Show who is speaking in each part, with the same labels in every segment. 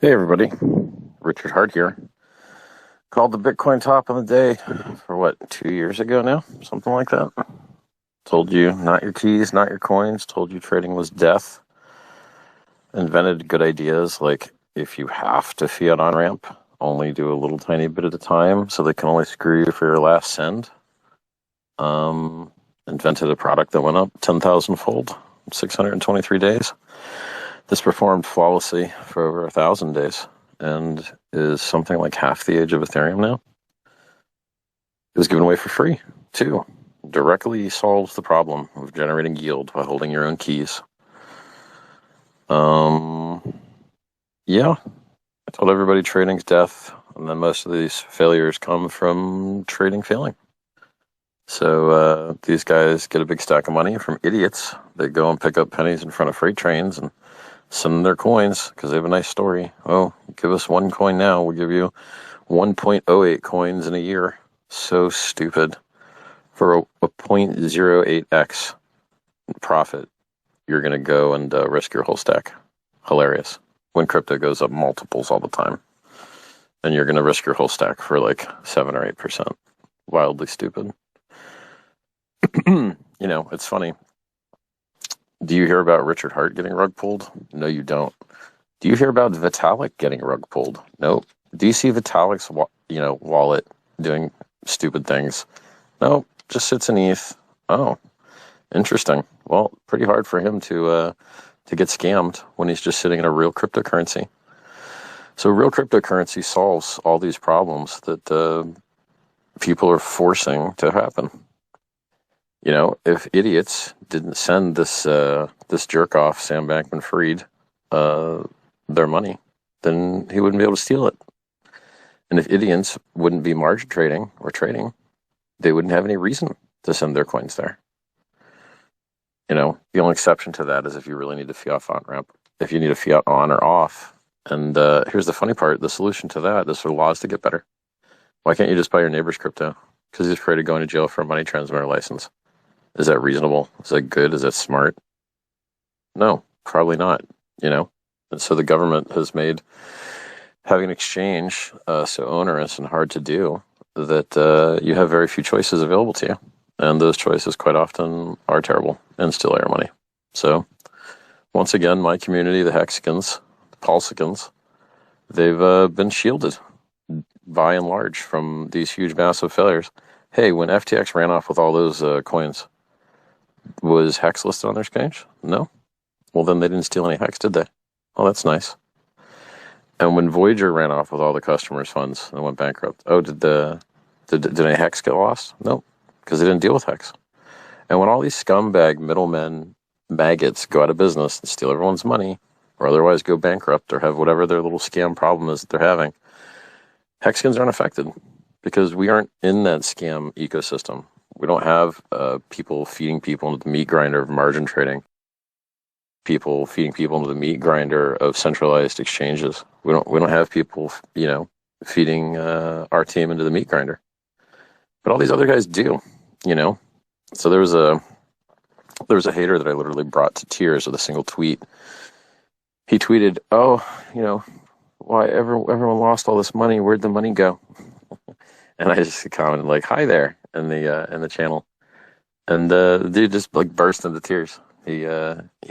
Speaker 1: Hey everybody, Richard Hart here. Called the Bitcoin top of the day for what, 2 years ago now? Something like that. Told you not your keys, not your coins, told you trading was death. Invented good ideas like if you have to fiat on ramp, only do a little tiny bit at a time so they can only screw you for your last send. Invented a product that went up 10,000 fold in 623 days. This performed flawlessly for over 1,000 days and is something like half the age of Ethereum now. It was given away for free, too. Directly solves the problem of generating yield by holding your own keys. Yeah, I told everybody trading's death, and then most of these failures come from trading failing. So these guys get a big stack of money from idiots. They go and pick up pennies in front of freight trains and send them their coins because they have a nice story. Oh, give us one coin now. We'll give you 1.08 coins in a year. So stupid. For a 0.08x profit, you're going to go and risk your whole stack. Hilarious. When crypto goes up multiples all the time. And you're going to risk your whole stack for like 7 or 8%. Wildly stupid. It's funny. Do you hear about Richard Hart getting rug pulled? No, you don't. Do you hear about Vitalik getting rug pulled? Nope. Do you see Vitalik's wallet doing stupid things? Nope. Just sits in ETH. Oh, interesting. Well, pretty hard for him to get scammed when he's just sitting in a real cryptocurrency. So real cryptocurrency solves all these problems that people are forcing to happen. If idiots didn't send this jerk off, Sam Bankman-Fried, their money, then he wouldn't be able to steal it. And if idiots wouldn't be margin trading or trading, they wouldn't have any reason to send their coins there. The only exception to that is if you really need a fiat on ramp, if you need a fiat on or off. And here's the funny part: the solution to that is for laws to get better. Why can't you just buy your neighbor's crypto? Because he's afraid of going to jail for a money transmitter license. Is that reasonable? Is that good? Is that smart? No, probably not, And so the government has made having an exchange so onerous and hard to do that you have very few choices available to you. And those choices quite often are terrible and still air money. So once again, my community, the Hexicans, the Pulsicans, they've been shielded by and large from these huge, massive failures. Hey, when FTX ran off with all those coins, was Hex listed on their exchange? No. Well, then they didn't steal any Hex, did they? Oh, that's nice. And when Voyager ran off with all the customers' funds and went bankrupt, did any Hex get lost? No, because they didn't deal with Hex. And when all these scumbag middlemen, maggots, go out of business and steal everyone's money, or otherwise go bankrupt or have whatever their little scam problem is that they're having, Hexicans aren't affected because we aren't in that scam ecosystem. We don't have people feeding people into the meat grinder of margin trading. People feeding people into the meat grinder of centralized exchanges. We don't have people, feeding our team into the meat grinder. But all these other guys do, So there was a hater that I literally brought to tears with a single tweet. He tweeted, "Oh, why everyone lost all this money? Where'd the money go?" And I just commented like, "Hi there," in the channel, and the dude just like burst into tears. He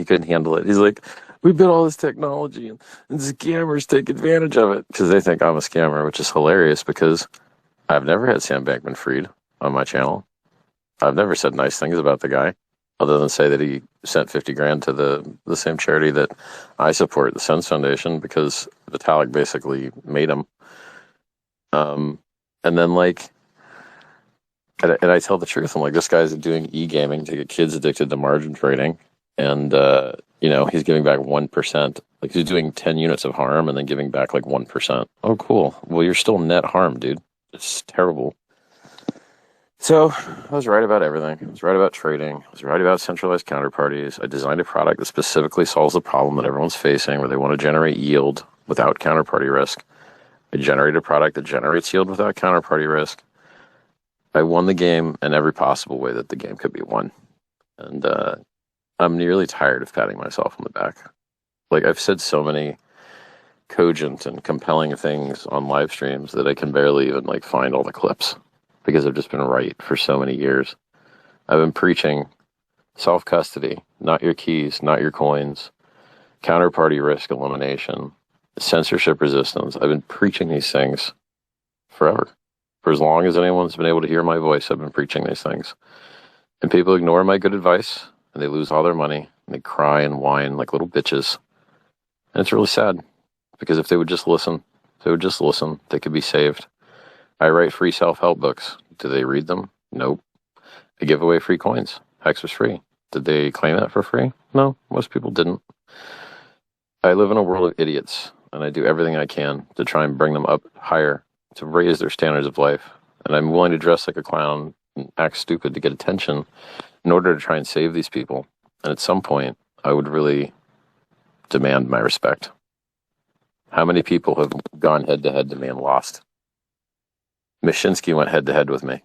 Speaker 1: couldn't handle it. He's like, "We built all this technology, and scammers take advantage of it because they think I'm a scammer," which is hilarious because I've never had Sam Bankman-Fried on my channel. I've never said nice things about the guy, other than say that he sent 50 grand to the same charity that I support, the Sense Foundation, because Vitalik basically made him. And then and I tell the truth. I'm like, this guy's doing e-gaming to get kids addicted to margin trading. And, he's giving back 1%. Like he's doing 10 units of harm and then giving back like 1%. Oh, cool. Well, you're still net harm, dude. It's terrible. So I was right about everything. I was right about trading. I was right about centralized counterparties. I designed a product that specifically solves the problem that everyone's facing where they want to generate yield without counterparty risk. I generated a product that generates yield without counterparty risk. I won the game in every possible way that the game could be won. And I'm nearly tired of patting myself on the back. Like I've said so many cogent and compelling things on live streams that I can barely even like find all the clips because I've just been right for so many years. I've been preaching self-custody, not your keys, not your coins, counterparty risk elimination, censorship resistance. I've been preaching these things forever. For as long as anyone's been able to hear my voice, I've been preaching these things. And people ignore my good advice, and they lose all their money, and they cry and whine like little bitches. And it's really sad, because if they would just listen, they could be saved. I write free self-help books. Do they read them? Nope. I give away free coins. Hex was free. Did they claim that for free? No, most people didn't. I live in a world of idiots, and I do everything I can to try and bring them up higher, to raise their standards of life. And I'm willing to dress like a clown and act stupid to get attention in order to try and save these people. And at some point, I would really demand my respect. How many people have gone head-to-head to me and lost? Mishinsky went head-to-head with me.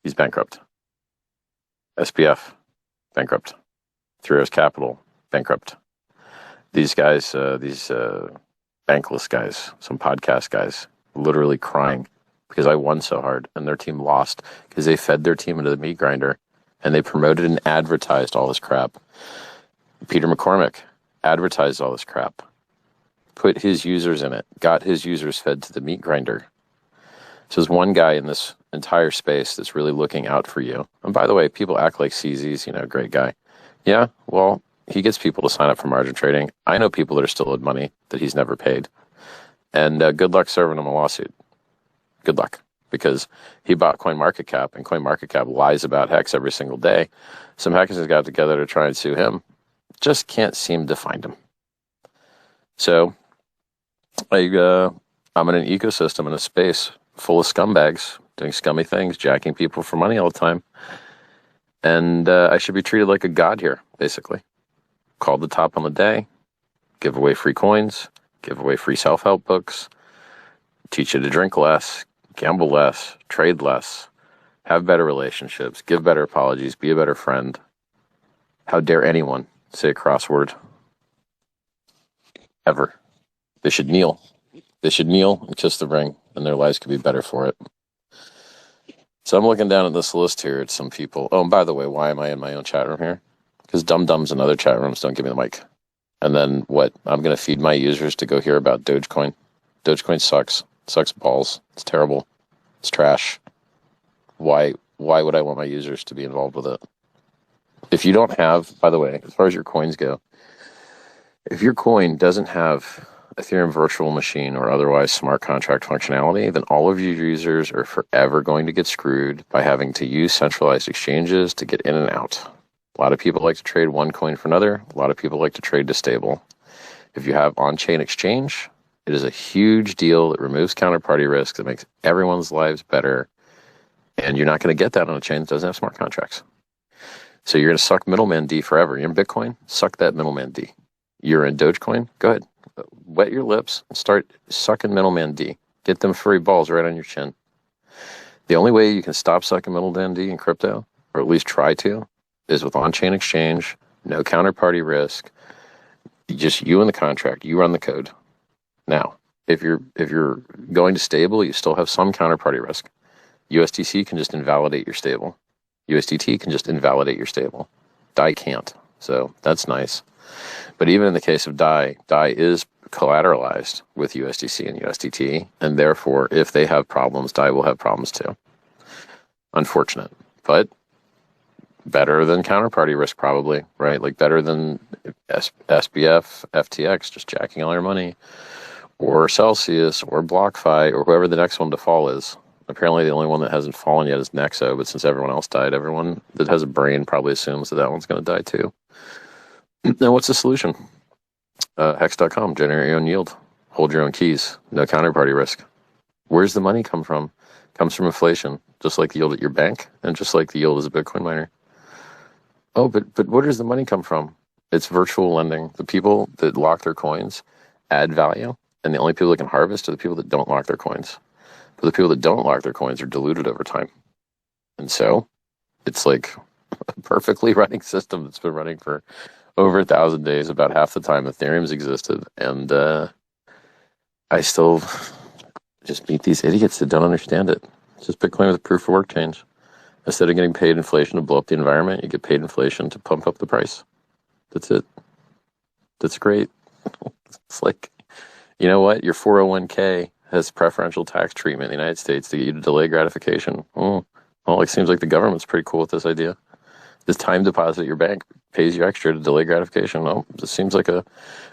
Speaker 1: He's bankrupt. SPF, bankrupt. Three Arrows Capital, bankrupt. These guys, bankless guys, some podcast guys, literally crying because I won so hard and their team lost because they fed their team into the meat grinder and they promoted and advertised all this crap. Peter McCormick advertised all this crap, put his users in it, got his users fed to the meat grinder. So there's one guy in this entire space that's really looking out for you. And by the way, people act like CZ's, great guy. Yeah, well, he gets people to sign up for margin trading. I know people that are still owed money that he's never paid. And good luck serving him a lawsuit. Good luck. Because he bought CoinMarketCap, and CoinMarketCap lies about Hex every single day. Some hackers got together to try and sue him. Just can't seem to find him. So I'm in an ecosystem, in a space full of scumbags doing scummy things, jacking people for money all the time. And I should be treated like a god here, basically. Called the top on the day, give away free coins, give away free self-help books, teach you to drink less, gamble less, trade less, have better relationships, give better apologies, be a better friend. How dare anyone say a crossword? Ever. They should kneel. They should kneel and kiss the ring, and their lives could be better for it. So I'm looking down at this list here at some people. Oh, and by the way, why am I in my own chat room here? Because dum-dums in other chat rooms don't give me the mic. And then what? I'm going to feed my users to go hear about Dogecoin. Dogecoin sucks. It sucks balls. It's terrible. It's trash. Why would I want my users to be involved with it? If you don't have, by the way, as far as your coins go, if your coin doesn't have Ethereum virtual machine or otherwise smart contract functionality, then all of your users are forever going to get screwed by having to use centralized exchanges to get in and out. A lot of people like to trade one coin for another. A lot of people like to trade to stable. If you have on-chain exchange, it is a huge deal that removes counterparty risk, that makes everyone's lives better. And you're not going to get that on a chain that doesn't have smart contracts. So you're going to suck middleman D forever. You're in Bitcoin, suck that middleman D. You're in Dogecoin, go ahead. Wet your lips and start sucking middleman D. Get them furry balls right on your chin. The only way you can stop sucking middleman D in crypto, or at least try to, is with on-chain exchange, no counterparty risk, just you and the contract, you run the code. Now, if you're going to stable, you still have some counterparty risk. USDC can just invalidate your stable. USDT can just invalidate your stable. DAI can't, so that's nice. But even in the case of DAI is collateralized with USDC and USDT, and therefore, if they have problems, DAI will have problems too. Unfortunate, but better than counterparty risk probably, right? Like better than SBF, FTX just jacking all your money, or Celsius, or BlockFi, or whoever the next one to fall is. Apparently the only one that hasn't fallen yet is Nexo, but since everyone else died, everyone that has a brain probably assumes that one's going to die too. Now, what's the solution? Hex.com, generate your own yield. Hold your own keys. No counterparty risk. Where's the money come from? It comes from inflation, just like the yield at your bank, and just like the yield as a Bitcoin miner. Oh, but where does the money come from? It's virtual lending. The people that lock their coins add value, and the only people that can harvest are the people that don't lock their coins. But the people that don't lock their coins are diluted over time. And so it's like a perfectly running system that's been running for over 1,000 days, about half the time Ethereum's existed. And I still just meet these idiots that don't understand it. It's just Bitcoin with a proof of work change. Instead of getting paid inflation to blow up the environment, you get paid inflation to pump up the price. That's it. That's great. It's like, you know what? Your 401k has preferential tax treatment in the United States to get you to delay gratification. Oh, well, it seems like the government's pretty cool with this idea. This time deposit at your bank pays you extra to delay gratification. Well, this seems like a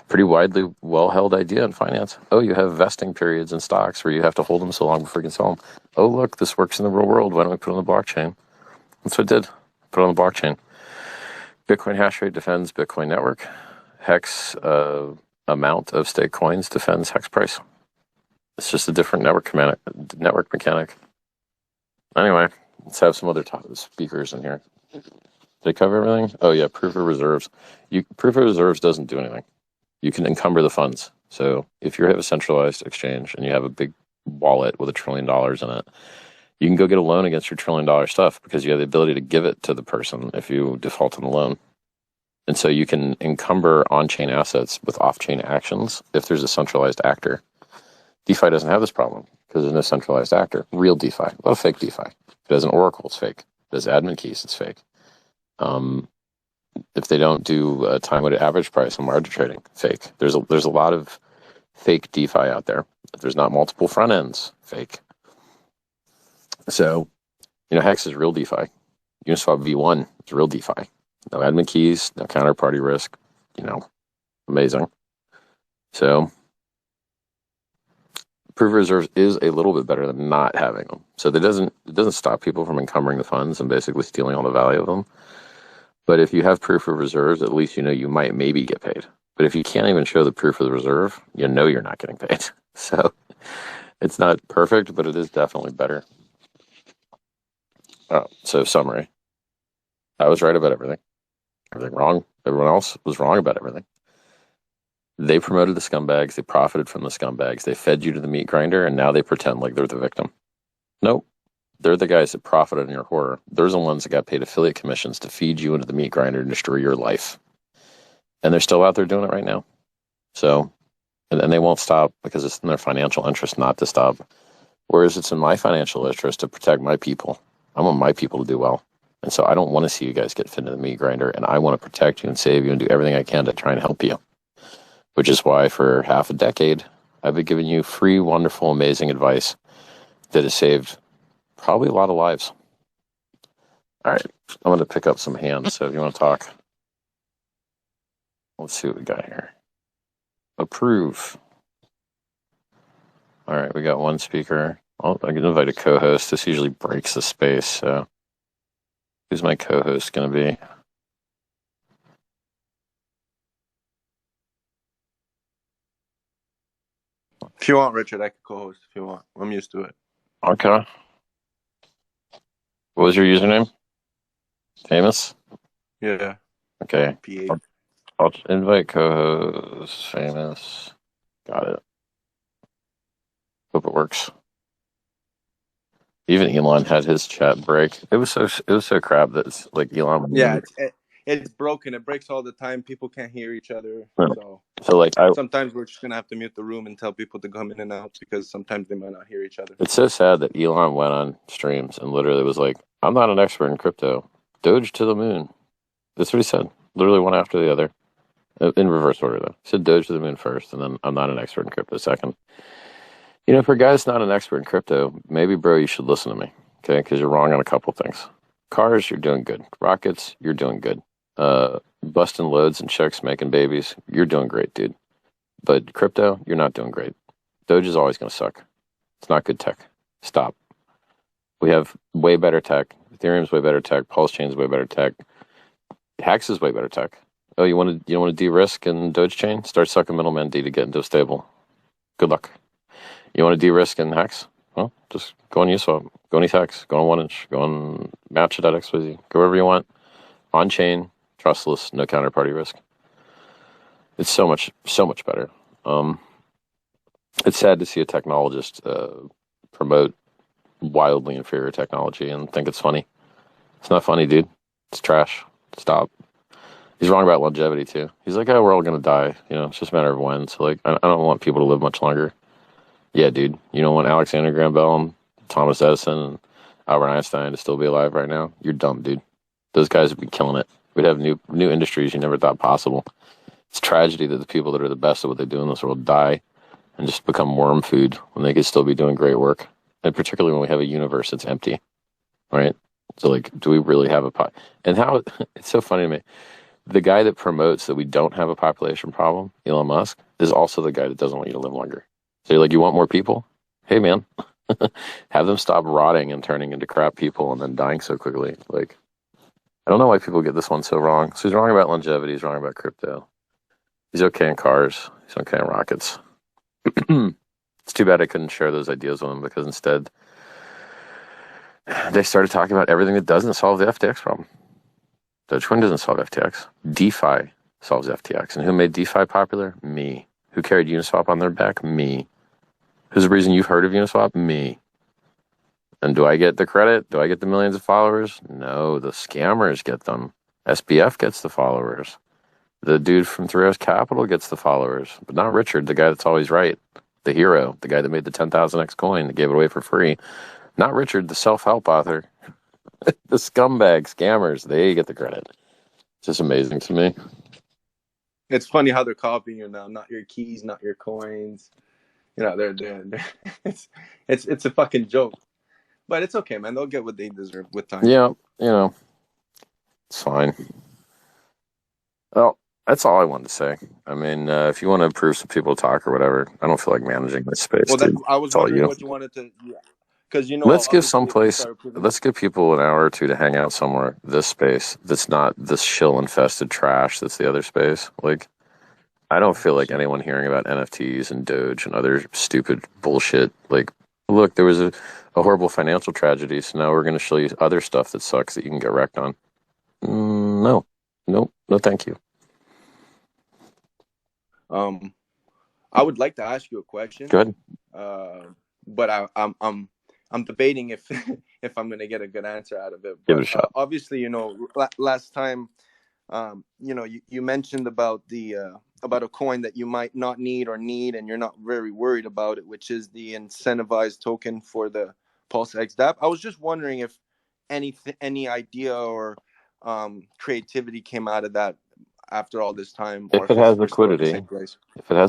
Speaker 1: pretty widely well-held idea in finance. Oh, you have vesting periods in stocks where you have to hold them so long before you can sell them. Oh, look, this works in the real world. Why don't we put it on the blockchain? That's what I did. Put it on the blockchain. Bitcoin hash rate defends Bitcoin network. Hex amount of stake coins defends hex price. It's just a different network mechanic. Anyway, let's have some other speakers in here. Did I cover everything? Oh yeah, proof of reserves. Proof of reserves doesn't do anything. You can encumber the funds. So if you have a centralized exchange and you have a big wallet with $1 trillion in it, you can go get a loan against your $1 trillion stuff because you have the ability to give it to the person if you default on the loan. And so you can encumber on-chain assets with off-chain actions if there's a centralized actor. DeFi doesn't have this problem because there's no centralized actor. Real DeFi, a lot of fake DeFi. If it has an Oracle, it's fake. If it has admin keys, it's fake. If they don't do time-weighted average price on margin trading, fake. There's a lot of fake DeFi out there. If there's not multiple front ends, fake. So, Hex is real DeFi. Uniswap V1 is real DeFi. No admin keys, no counterparty risk. Amazing. So, proof of reserves is a little bit better than not having them. So it doesn't stop people from encumbering the funds and basically stealing all the value of them. But if you have proof of reserves, at least you might maybe get paid. But if you can't even show the proof of the reserve, you're not getting paid. So it's not perfect, but it is definitely better. So summary. I was right about everything. Everything wrong. Everyone else was wrong about everything. They promoted the scumbags. They profited from the scumbags. They fed you to the meat grinder, and now they pretend like they're the victim. Nope. They're the guys that profited in your horror. They're the ones that got paid affiliate commissions to feed you into the meat grinder and destroy your life. And they're still out there doing it right now. So, and they won't stop because it's in their financial interest not to stop. Whereas it's in my financial interest to protect my people. I want my people to do well. And so I don't want to see you guys get fed into the meat grinder, and I want to protect you and save you and do everything I can to try and help you. Which is why for half a decade, I've been giving you free, wonderful, amazing advice that has saved probably a lot of lives. All right, I'm going to pick up some hands, so if you want to talk. Let's see what we got here. Approve. All right, we got one speaker. I can invite a co-host. This usually breaks the space, so who's my co-host going to be?
Speaker 2: If you want, Richard, I can co-host if you want. I'm used to it.
Speaker 1: Okay. What was your username? Famous?
Speaker 2: Yeah.
Speaker 1: Okay.
Speaker 2: PA.
Speaker 1: I'll invite co-host Famous. Got it. Hope it works. Even Elon had his chat break. It was so crap that it's like Elon.
Speaker 2: Yeah, it's broken. It breaks all the time. People can't hear each other.
Speaker 1: So like
Speaker 2: sometimes we're just gonna have to mute the room and tell people to come in and out because sometimes they might not hear each other.
Speaker 1: It's so sad that Elon went on streams and literally was like, "I'm not an expert in crypto. Doge to the moon." That's what he said. Literally one after the other, in reverse order though. He said Doge to the moon first, and then I'm not an expert in crypto second. For a guy that's not an expert in crypto, maybe, bro, you should listen to me, okay? Because you're wrong on a couple things. Cars, you're doing good. Rockets, you're doing good. Busting loads and checks, making babies, you're doing great, dude. But crypto, you're not doing great. Doge is always going to suck. It's not good tech. Stop. We have way better tech. Ethereum's way better tech. Pulse Chain's way better tech. Hex is way better tech. Oh, you want to de-risk in Doge Chain? Start sucking middleman D to get into a stable. Good luck. You want to de-risk in Hex? Well, just go on Uniswap. Go on ETH, go on 1inch, go on Match.xyz. Go wherever you want. On chain, trustless, no counterparty risk. It's so much better. It's sad to see a technologist promote wildly inferior technology and think it's funny. It's not funny, dude. It's trash. Stop. He's wrong about longevity too. He's like, "Oh, we're all gonna die. It's just a matter of when." So like, I don't want people to live much longer. Yeah, dude. You don't want Alexander Graham Bell and Thomas Edison and Albert Einstein to still be alive right now? You're dumb, dude. Those guys would be killing it. We'd have new industries you never thought possible. It's tragedy that the people that are the best at what they do in this world die and just become worm food when they could still be doing great work. And particularly when we have a universe that's empty, right? So, like, do we really have a pot? And how it's so funny to me. The guy that promotes that we don't have a population problem, Elon Musk, is also the guy that doesn't want you to live longer. So, you're like, you want more people? Hey, man, have them stop rotting and turning into crap people and then dying so quickly. Like, I don't know why people get this one so wrong. So, he's wrong about longevity. He's wrong about crypto. He's okay in cars. He's okay in rockets. It's too bad I couldn't share those ideas with him because instead they started talking about everything that doesn't solve the FTX problem. Dogecoin doesn't solve FTX. DeFi solves FTX. And who made DeFi popular? Me. Who carried Uniswap on their back? Me. Who's the reason you've heard of Uniswap? Me. And do I get the credit? Do I get the millions of followers? No, the scammers get them. SBF gets the followers. The dude from Three Arrows Capital gets the followers, but not Richard, the guy that's always right. The hero, the guy that made the 10,000x coin that gave it away for free. Not Richard, the self-help author. The scumbag scammers, they get the credit. It's just amazing to me.
Speaker 2: It's funny how they're copying you now. Not your keys, not your coins. You know, they're it's a fucking joke. But it's okay, man. They'll get what they deserve with time.
Speaker 1: Yeah, it's fine. Well, that's all I wanted to say. I mean, if you want to prove some people talk or whatever, I don't feel like managing this space.
Speaker 2: Well, I was wondering
Speaker 1: you.
Speaker 2: what you wanted to, because
Speaker 1: let's give let's give people an hour or two to hang out somewhere. This space that's not this shill infested trash. That's the other space. Like, I don't feel like anyone hearing about NFTs and Doge and other stupid bullshit. Like, look, there was a horrible financial tragedy, so now we're going to show you other stuff that sucks that you can get wrecked on. No, thank you.
Speaker 2: I would like to ask you a question.
Speaker 1: Go ahead.
Speaker 2: But I'm debating if if I'm gonna get a good answer out of it.
Speaker 1: Give it a shot.
Speaker 2: Obviously, last time, you mentioned about about a coin that you might not need, and you're not very worried about it, which is the incentivized token for the Pulse X DApp. I was just wondering if any idea or creativity came out of that after all this time,
Speaker 1: or if it has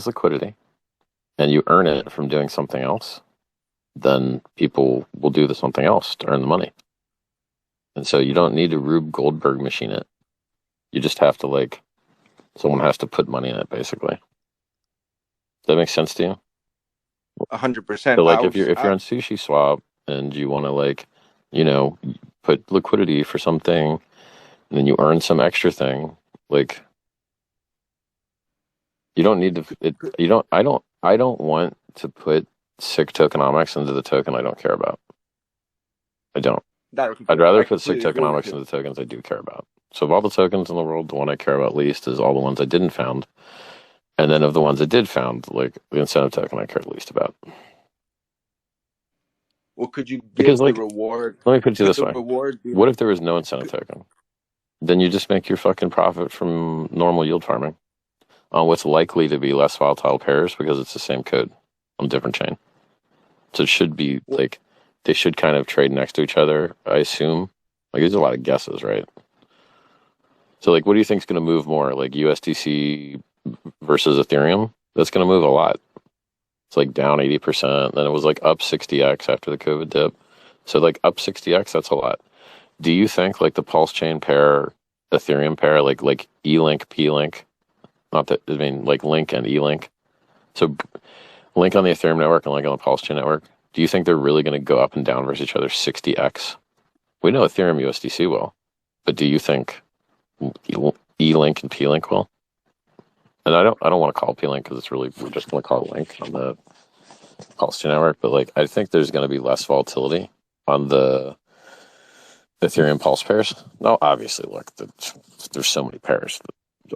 Speaker 1: liquidity, and you earn it from doing something else, then people will do the something else to earn the money. And so you don't need to Rube Goldberg machine it. You just have to, someone has to put money in it, basically. Does that make sense to you?
Speaker 2: 100%.
Speaker 1: So, if you're on Sushi Swap and you want to, put liquidity for something, and then you earn some extra thing, you don't need to. I don't want to put sick tokenomics into the token I don't care about. I don't. I'd rather put sick tokenomics into the tokens I do care about. So of all the tokens in the world, the one I care about least is all the ones I didn't found. And then of the ones I did found, the incentive token I cared least about.
Speaker 2: Well, could you give the reward?
Speaker 1: Let me put it to you this way. What if there was no incentive token? Then you just make your fucking profit from normal yield farming on what's likely to be less volatile pairs because it's the same code on a different chain. So it should be they should kind of trade next to each other, I assume. There's a lot of guesses, right? So what do you think is going to move more? USDC versus Ethereum? That's going to move a lot. It's down 80%. Then it was up 60x after the COVID dip. So up 60x, that's a lot. Do you think the Pulse chain pair, Ethereum pair, E-Link, P-Link, Link and E-Link. So Link on the Ethereum network and Link on the Pulse chain network. Do you think they're really going to go up and down versus each other 60x? We know Ethereum USDC will, but do you think E-Link and P-Link will? And I don't want to call it P-Link because we're just going to call it Link on the Pulse chain network. But I think there's going to be less volatility on the Ethereum Pulse pairs. Now, obviously, there's so many pairs.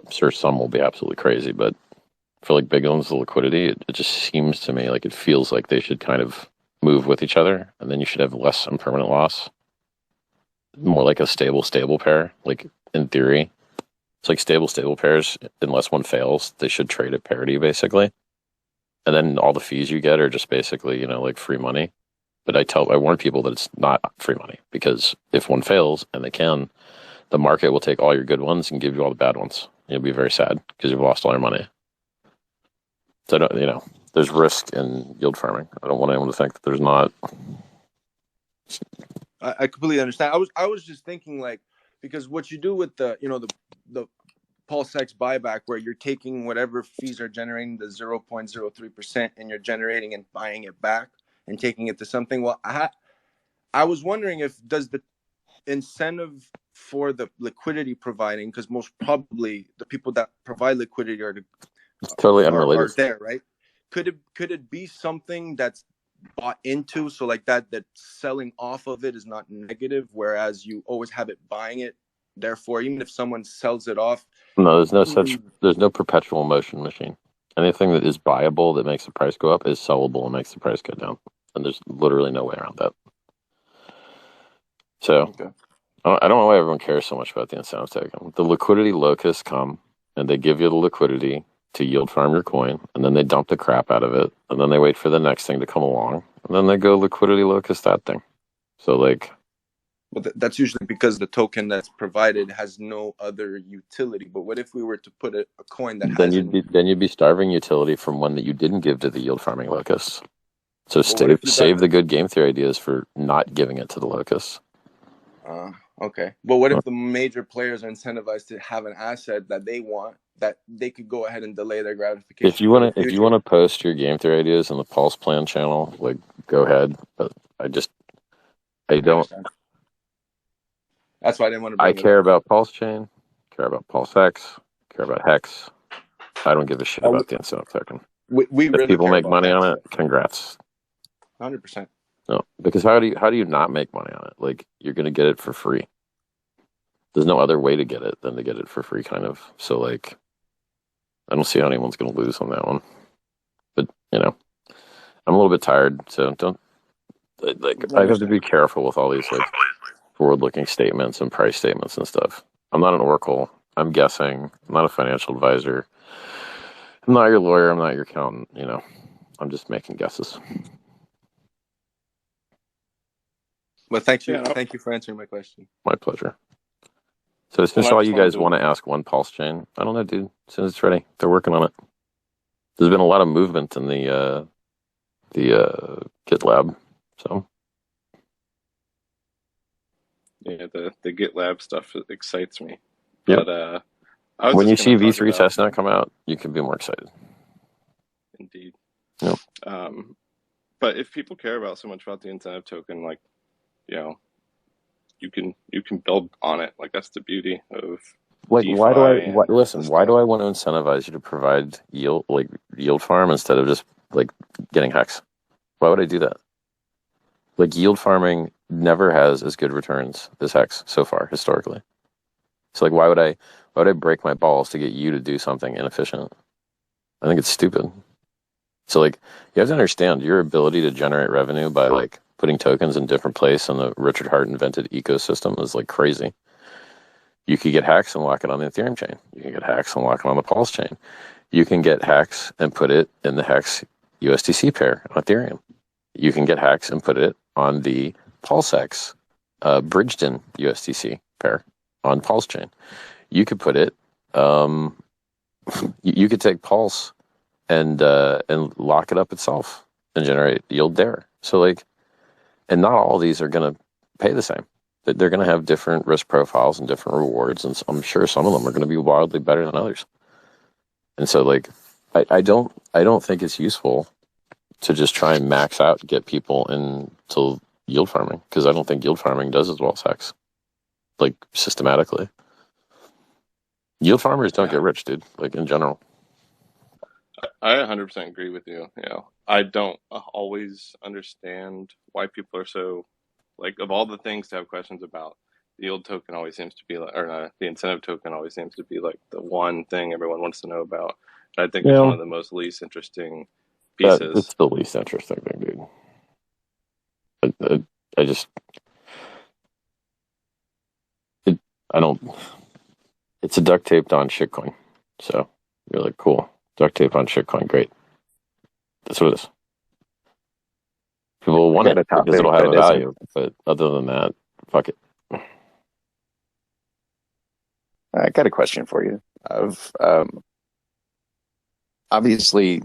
Speaker 1: I'm sure some will be absolutely crazy, but for big ones, the liquidity, it just seems to me it feels like they should kind of move with each other, and then you should have less impermanent loss. More like a stable pair, in theory. It's stable pairs, unless one fails, they should trade at parity, basically. and then all the fees you get are just basically, like free money. But I warn people that it's not free money, because if one fails, and they can, the market will take all your good ones and give you all the bad ones. You'll be very sad because you've lost all your money. So, there's risk in yield farming. I don't want anyone to think that there's not.
Speaker 2: I completely understand. I was just thinking, like, because what you do with the Pulse X buyback, where you're taking whatever fees are generating the 0.03% and you're generating and buying it back and taking it to something. Well, I was wondering, if does the incentive for the liquidity providing, because most probably the people that provide liquidity
Speaker 1: It's totally unrelated.
Speaker 2: are there, right? Could it be something that's bought into, so like that selling off of it is not negative, whereas you always have it buying it, therefore even if someone sells it off.
Speaker 1: No, there's no perpetual motion machine. Anything that is buyable that makes the price go up is sellable and makes the price go down. And there's literally no way around that. So
Speaker 2: Okay.
Speaker 1: I don't know why everyone cares so much about the incentive token. The liquidity locusts come and they give you the liquidity to yield farm your coin, and then they dump the crap out of it, and then they wait for the next thing to come along, and then they go liquidity locust that thing. So
Speaker 2: Well, that's usually because the token that's provided has no other utility. But what if we were to put a coin that
Speaker 1: then
Speaker 2: has
Speaker 1: you'd be starving utility from one that you didn't give to the yield farming locusts. So
Speaker 2: well, what if
Speaker 1: save the good game theory ideas for not giving it to the locusts.
Speaker 2: Okay. But what if the major players are incentivized to have an asset that they want, that they could go ahead and delay their gratification
Speaker 1: If you want to post your game theory ideas in the Pulse Plan channel, like, go ahead. But I don't.
Speaker 2: That's why I didn't want to bring
Speaker 1: I
Speaker 2: it
Speaker 1: care
Speaker 2: up.
Speaker 1: about Pulse Chain, care about Pulse X, care about Hex. I don't give a shit about the incentive token.
Speaker 2: We
Speaker 1: If
Speaker 2: really
Speaker 1: people
Speaker 2: care
Speaker 1: make
Speaker 2: about
Speaker 1: money on
Speaker 2: Hex.
Speaker 1: it, congrats.
Speaker 2: 100%.
Speaker 1: No, because how do you not make money on it? Like, you're going to get it for free. There's no other way to get it than to get it for free, kind of. So, like, I don't see how anyone's going to lose on that one. But, I'm a little bit tired, so don't, like, I have to be careful with all these, like, forward-looking statements and price statements and stuff. I'm not an oracle. I'm guessing. I'm not a financial advisor. I'm not your lawyer. I'm not your accountant. I'm just making guesses.
Speaker 2: But thank you for answering my question.
Speaker 1: My pleasure. So since all you guys want to ask one Pulse chain, I don't know, dude. As soon as it's ready, they're working on it. There's been a lot of movement in the GitLab. So
Speaker 3: yeah, the GitLab stuff excites me.
Speaker 1: Yep.
Speaker 3: But
Speaker 1: when you see V3 testnet come out, you can be more excited.
Speaker 3: Indeed.
Speaker 1: Yep.
Speaker 3: But if people care about so much about the incentive token, like, you can build on it. Like, that's the beauty of
Speaker 1: like
Speaker 3: DeFi.
Speaker 1: Why do I want to incentivize you to provide yield farm instead of just like getting Hex? Why would I do that? Like, yield farming never has as good returns as Hex so far historically. So like, why would I break my balls to get you to do something inefficient? I think it's stupid. So like, you have to understand your ability to generate revenue by like putting tokens in different place in the Richard Hart invented ecosystem is like crazy. You could get Hex and lock it on the Ethereum chain. You can get Hex and lock it on the Pulse chain. You can get Hex and put it in the Hex USDC pair on Ethereum. You can get Hex and put it on the PulseX bridged-in USDC pair on Pulse chain. You could put it. You could take Pulse and lock it up itself and generate yield there. So like, and not all of these are going to pay the same. They're going to have different risk profiles and different rewards, and I'm sure some of them are going to be wildly better than others. And so like, I don't think it's useful to just try and max out, get people into yield farming, because I don't think yield farming does as well as Hex, like systematically. Yield farmers don't get rich, dude, like in general.
Speaker 3: I 100% agree with you. I don't always understand why people are so, like, of all the things to have questions about, the yield token always seems to be like, or not, the incentive token always seems to be like the one thing everyone wants to know about. And I think it's one of the most least interesting pieces.
Speaker 1: It's the least interesting thing, dude. It's a duct taped on shitcoin. So you're like, cool, duct tape on shitcoin, great. That's what it is. People want
Speaker 4: got
Speaker 1: it
Speaker 4: a
Speaker 1: because
Speaker 4: topic
Speaker 1: it'll have a
Speaker 4: that isn't.
Speaker 1: value. But other than that, fuck it.
Speaker 4: I got a question for you. Of obviously,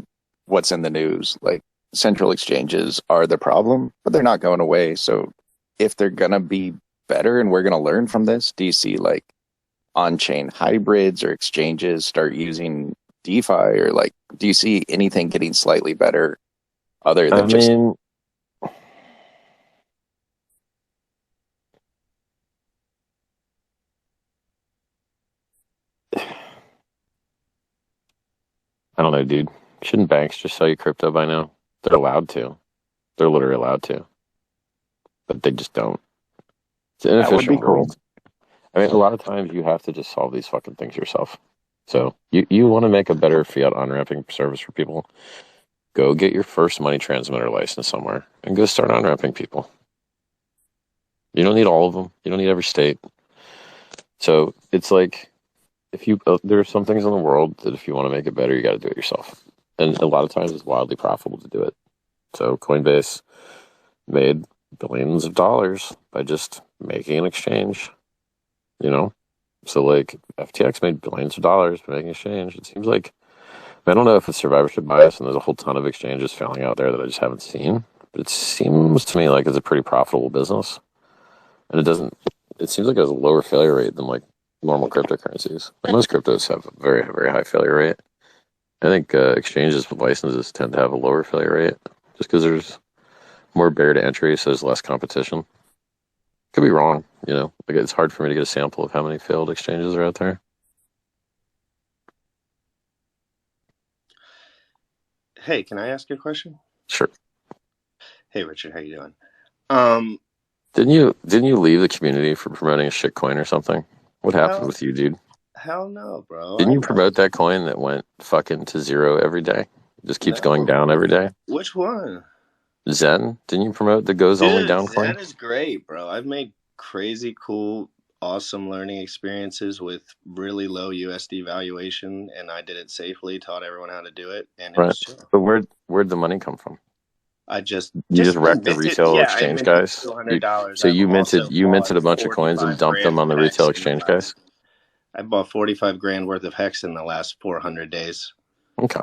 Speaker 4: what's in the news, like central exchanges are the problem, but they're not going away. So, if they're gonna be better, and we're gonna learn from this, do you see like on-chain hybrids or exchanges start using DeFi, or like, do you see anything getting slightly better other
Speaker 1: I
Speaker 4: than just?
Speaker 1: mean, I don't know, dude. Shouldn't banks just sell you crypto by now? They're allowed to. They're literally allowed to, but they just don't. It's an
Speaker 4: That would be
Speaker 1: inefficient
Speaker 4: cool.
Speaker 1: world. I mean, a lot of times you have to just solve these fucking things yourself. So you want to make a better fiat on-ramping service for people, go get your first money transmitter license somewhere and go start on-ramping people. You don't need all of them. You don't need every state. So it's like, if you there are some things in the world that if you want to make it better, you got to do it yourself. And a lot of times it's wildly profitable to do it. So Coinbase made billions of dollars by just making an exchange, you know? So like FTX made billions of dollars by making an exchange. It seems like, I don't know if it's survivorship bias and there's a whole ton of exchanges failing out there that I just haven't seen, but it seems to me like it's a pretty profitable business. And it seems like it has a lower failure rate than like normal cryptocurrencies. Like most cryptos have a very, very high failure rate. I think exchanges with licenses tend to have a lower failure rate just because there's more barrier to entry, so there's less competition. Could be wrong, Like it's hard for me to get a sample of how many failed exchanges are out there.
Speaker 5: Hey, can I ask you a question?
Speaker 1: Sure.
Speaker 5: Hey, Richard, how you doing?
Speaker 1: Didn't you leave the community for promoting a shit coin or something? What happened with you, dude?
Speaker 5: Hell no, bro.
Speaker 1: Didn't you promote that coin that went fucking to zero every day? It just keeps going down every day.
Speaker 5: Which one?
Speaker 1: Zen? Didn't you promote the goes only down coin?
Speaker 5: Zen is great, bro. I've made crazy cool, awesome learning experiences with really low USD valuation, and I did it safely, taught everyone how to do it, and it was chill.
Speaker 1: But where'd the money come from?
Speaker 5: I just
Speaker 1: wrecked the retail exchange guys.
Speaker 5: $200.
Speaker 1: So you minted a bunch of coins and dumped them on the retail exchange guys.
Speaker 5: I bought 45 grand worth of Hex in the last 400 days.
Speaker 1: Okay.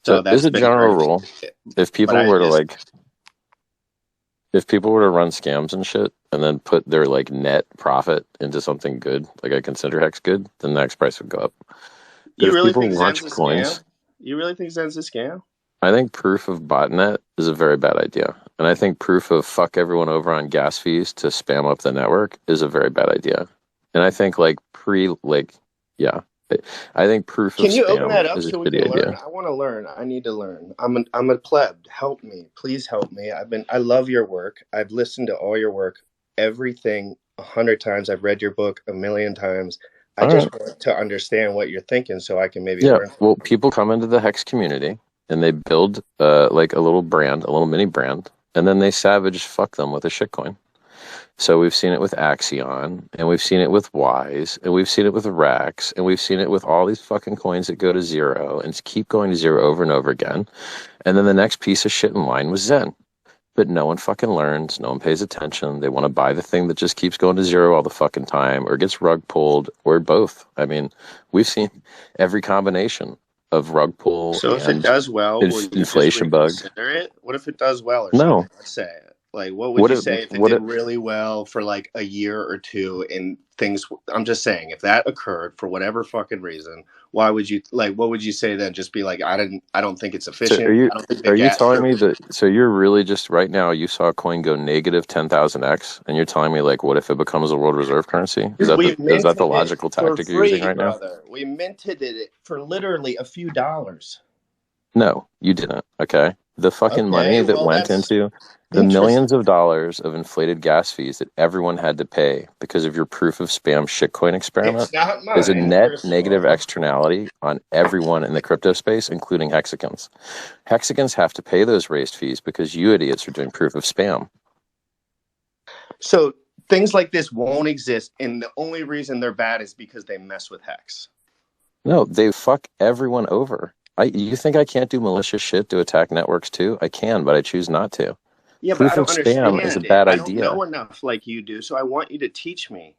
Speaker 1: So that's a general rule. If people were to run scams and shit and then put their like net profit into something good, like I consider Hex good, then the Hex price would go up.
Speaker 5: You really think Zen's a scam? You really think Zen's a scam?
Speaker 1: I think proof of botnet is a very bad idea. And I think proof of fuck everyone over on gas fees to spam up the network is a very bad idea. And I think I think proof of spam is a shitty idea.
Speaker 5: Can you open that up so we can learn? I want to learn. I need to learn. I'm a pleb. Help me. Please help me. I love your work. I've listened to all your work, everything 100 times. I've read your book 1,000,000 times. I just want to understand what you're thinking so I can maybe learn.
Speaker 1: Well, people come into the Hex community and they build like a little brand, a little mini brand, and then they savage fuck them with a shitcoin. So we've seen it with Axion, and we've seen it with Wise, and we've seen it with Rex, and we've seen it with all these fucking coins that go to zero and keep going to zero over and over again. And then the next piece of shit in line was Zen. But no one fucking learns. No one pays attention. They want to buy the thing that just keeps going to zero all the fucking time, or gets rug pulled, or both. I mean, we've seen every combination of rug pull.
Speaker 5: So if it does well, will you
Speaker 1: inflation bug.
Speaker 5: Consider it? What if it does well or
Speaker 1: no.
Speaker 5: something? Let's say, like, what would you say if it did really well for like a year or two and things? I'm just saying, if that occurred for whatever fucking reason, why would you what would you say then? Just be like, I don't think it's efficient.
Speaker 1: So are you telling me that? So you're really just right now? You saw a coin go negative 10,000x, and you're telling me like, what if it becomes a world reserve currency? Is that the logical tactic you're using right now?
Speaker 5: We minted it for literally a few dollars.
Speaker 1: No, you didn't. Okay, the fucking money that went into the millions of dollars of inflated gas fees that everyone had to pay because of your proof of spam shitcoin experiment is a net negative externality on everyone in the crypto space, including hexagons. Hexagons have to pay those raised fees because you idiots are doing proof of spam.
Speaker 5: So things like this won't exist, and the only reason they're bad is because they mess with Hex.
Speaker 1: No, they fuck everyone over. You think I can't do malicious shit to attack networks too? I can, but I choose not to.
Speaker 5: Yeah, but I
Speaker 1: Proof of
Speaker 5: don't
Speaker 1: spam is a
Speaker 5: understand it.
Speaker 1: bad
Speaker 5: I don't
Speaker 1: idea.
Speaker 5: know enough like you do, so I want you to teach me.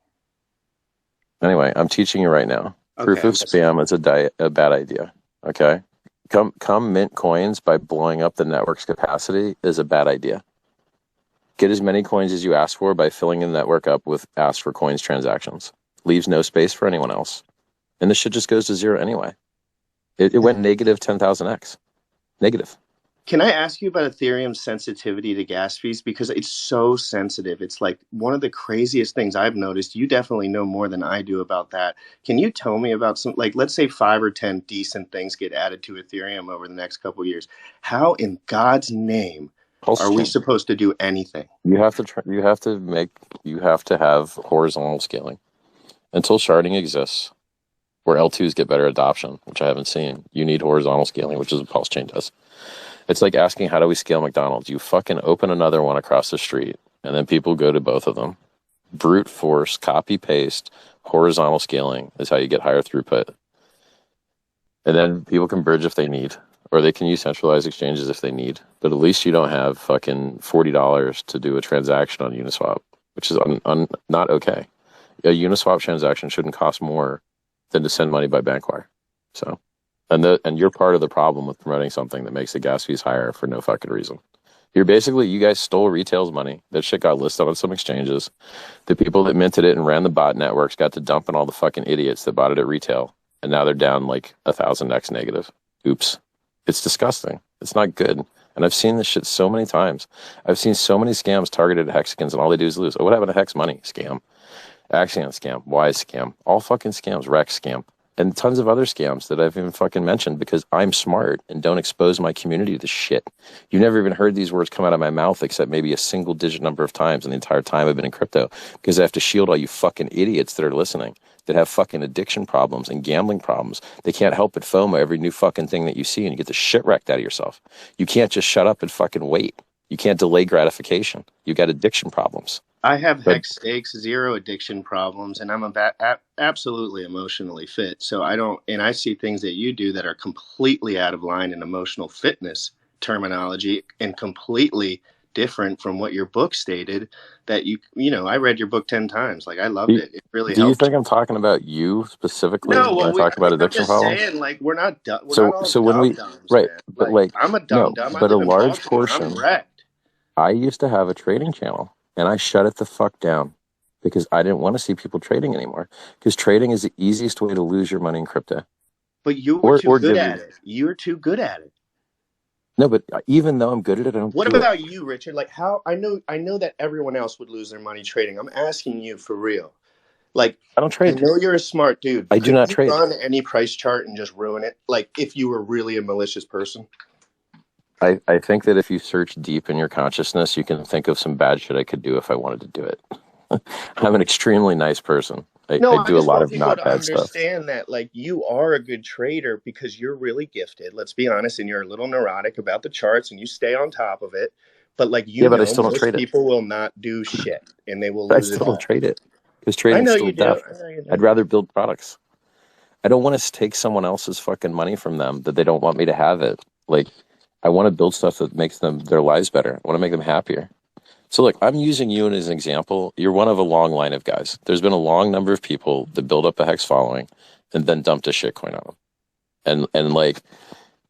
Speaker 1: Anyway, I'm teaching you right now. Proof
Speaker 5: Okay,
Speaker 1: of spam is a bad idea. Okay? Come mint coins by blowing up the network's capacity is a bad idea. Get as many coins as you ask for by filling the network up with ask for coins transactions. Leaves no space for anyone else. And this shit just goes to zero anyway. It went negative 10,000x. Negative.
Speaker 5: Can I ask you about Ethereum's sensitivity to gas fees? Because it's so sensitive. It's like one of the craziest things I've noticed. You definitely know more than I do about that. Can you tell me about some, like, let's say 5 or 10 decent things get added to Ethereum over the next couple of years. How in God's name are we supposed to do anything?
Speaker 1: You have to have horizontal scaling. Until sharding exists, where L2s get better adoption, which I haven't seen, you need horizontal scaling, which is what Pulse Chain does. It's like asking, how do we scale McDonald's? You fucking open another one across the street, and then people go to both of them. Brute force, copy paste, horizontal scaling is how you get higher throughput. And then people can bridge if they need, or they can use centralized exchanges if they need. But at least you don't have fucking $40 to do a transaction on Uniswap, which is not okay. A Uniswap transaction shouldn't cost more than to send money by bank wire. So. And you're part of the problem with promoting something that makes the gas fees higher for no fucking reason. You guys stole retail's money. That shit got listed on some exchanges. The people that minted it and ran the bot networks got to dump on all the fucking idiots that bought it at retail. And now they're down like 1,000x negative. Oops. It's disgusting. It's not good. And I've seen this shit so many times. I've seen so many scams targeted at Hexicans, and all they do is lose. Oh, what happened to Hex money? Scam. Axion scam. Wise scam. All fucking scams. Rex scam. And tons of other scams that I've even fucking mentioned because I'm smart and don't expose my community to shit. You never even heard these words come out of my mouth except maybe a single digit number of times in the entire time I've been in crypto because I have to shield all you fucking idiots that are listening that have fucking addiction problems and gambling problems. They can't help but FOMO every new fucking thing that you see and you get the shit wrecked out of yourself. You can't just shut up and fucking wait. You can't delay gratification. You got addiction problems.
Speaker 5: I have Hex stakes, zero addiction problems, and I'm absolutely emotionally fit. So I see things that you do that are completely out of line in emotional fitness terminology and completely different from what your book stated. That I read your book 10 times. Like I loved it. It really helped.
Speaker 1: Do you think I'm talking about you specifically when I talk about addiction problems?
Speaker 5: Saying, like we're not dumb.
Speaker 1: So when we right, man. But like
Speaker 5: I'm a dumb dumb.
Speaker 1: But a large portion.
Speaker 5: I'm wrecked.
Speaker 1: I used to have a trading channel. And I shut it the fuck down because I didn't want to see people trading anymore. Because trading is the easiest way to lose your money in crypto.
Speaker 5: But you were too good at it. You're too good at it.
Speaker 1: No, but even though I'm good at it, I don't.
Speaker 5: What about you, Richard? Like how I know that everyone else would lose their money trading. I'm asking you for real. Like
Speaker 1: I don't trade.
Speaker 5: I know you're a smart dude.
Speaker 1: I do not trade.
Speaker 5: Could you run any price chart and just ruin it? Like if you were really a malicious person.
Speaker 1: I think that if you search deep in your consciousness, you can think of some bad shit I could do if I wanted to do it. I'm an extremely nice person. I do a lot of not bad stuff. I
Speaker 5: understand that, like, you are a good trader because you're really gifted. Let's be honest, and you're a little neurotic about the charts, and you stay on top of it. But like
Speaker 1: but I still don't trade it.
Speaker 5: People will not do shit, and they will lose it all.
Speaker 1: I still don't trade it because trading is still death. I'd rather build products. I don't want to take someone else's fucking money from them that they don't want me to have it. Like. I want to build stuff that makes their lives better. I want to make them happier. So look, I'm using you as an example. You're one of a long line of guys. There's been a long number of people that build up a Hex following and then dumped a shitcoin on them. And like,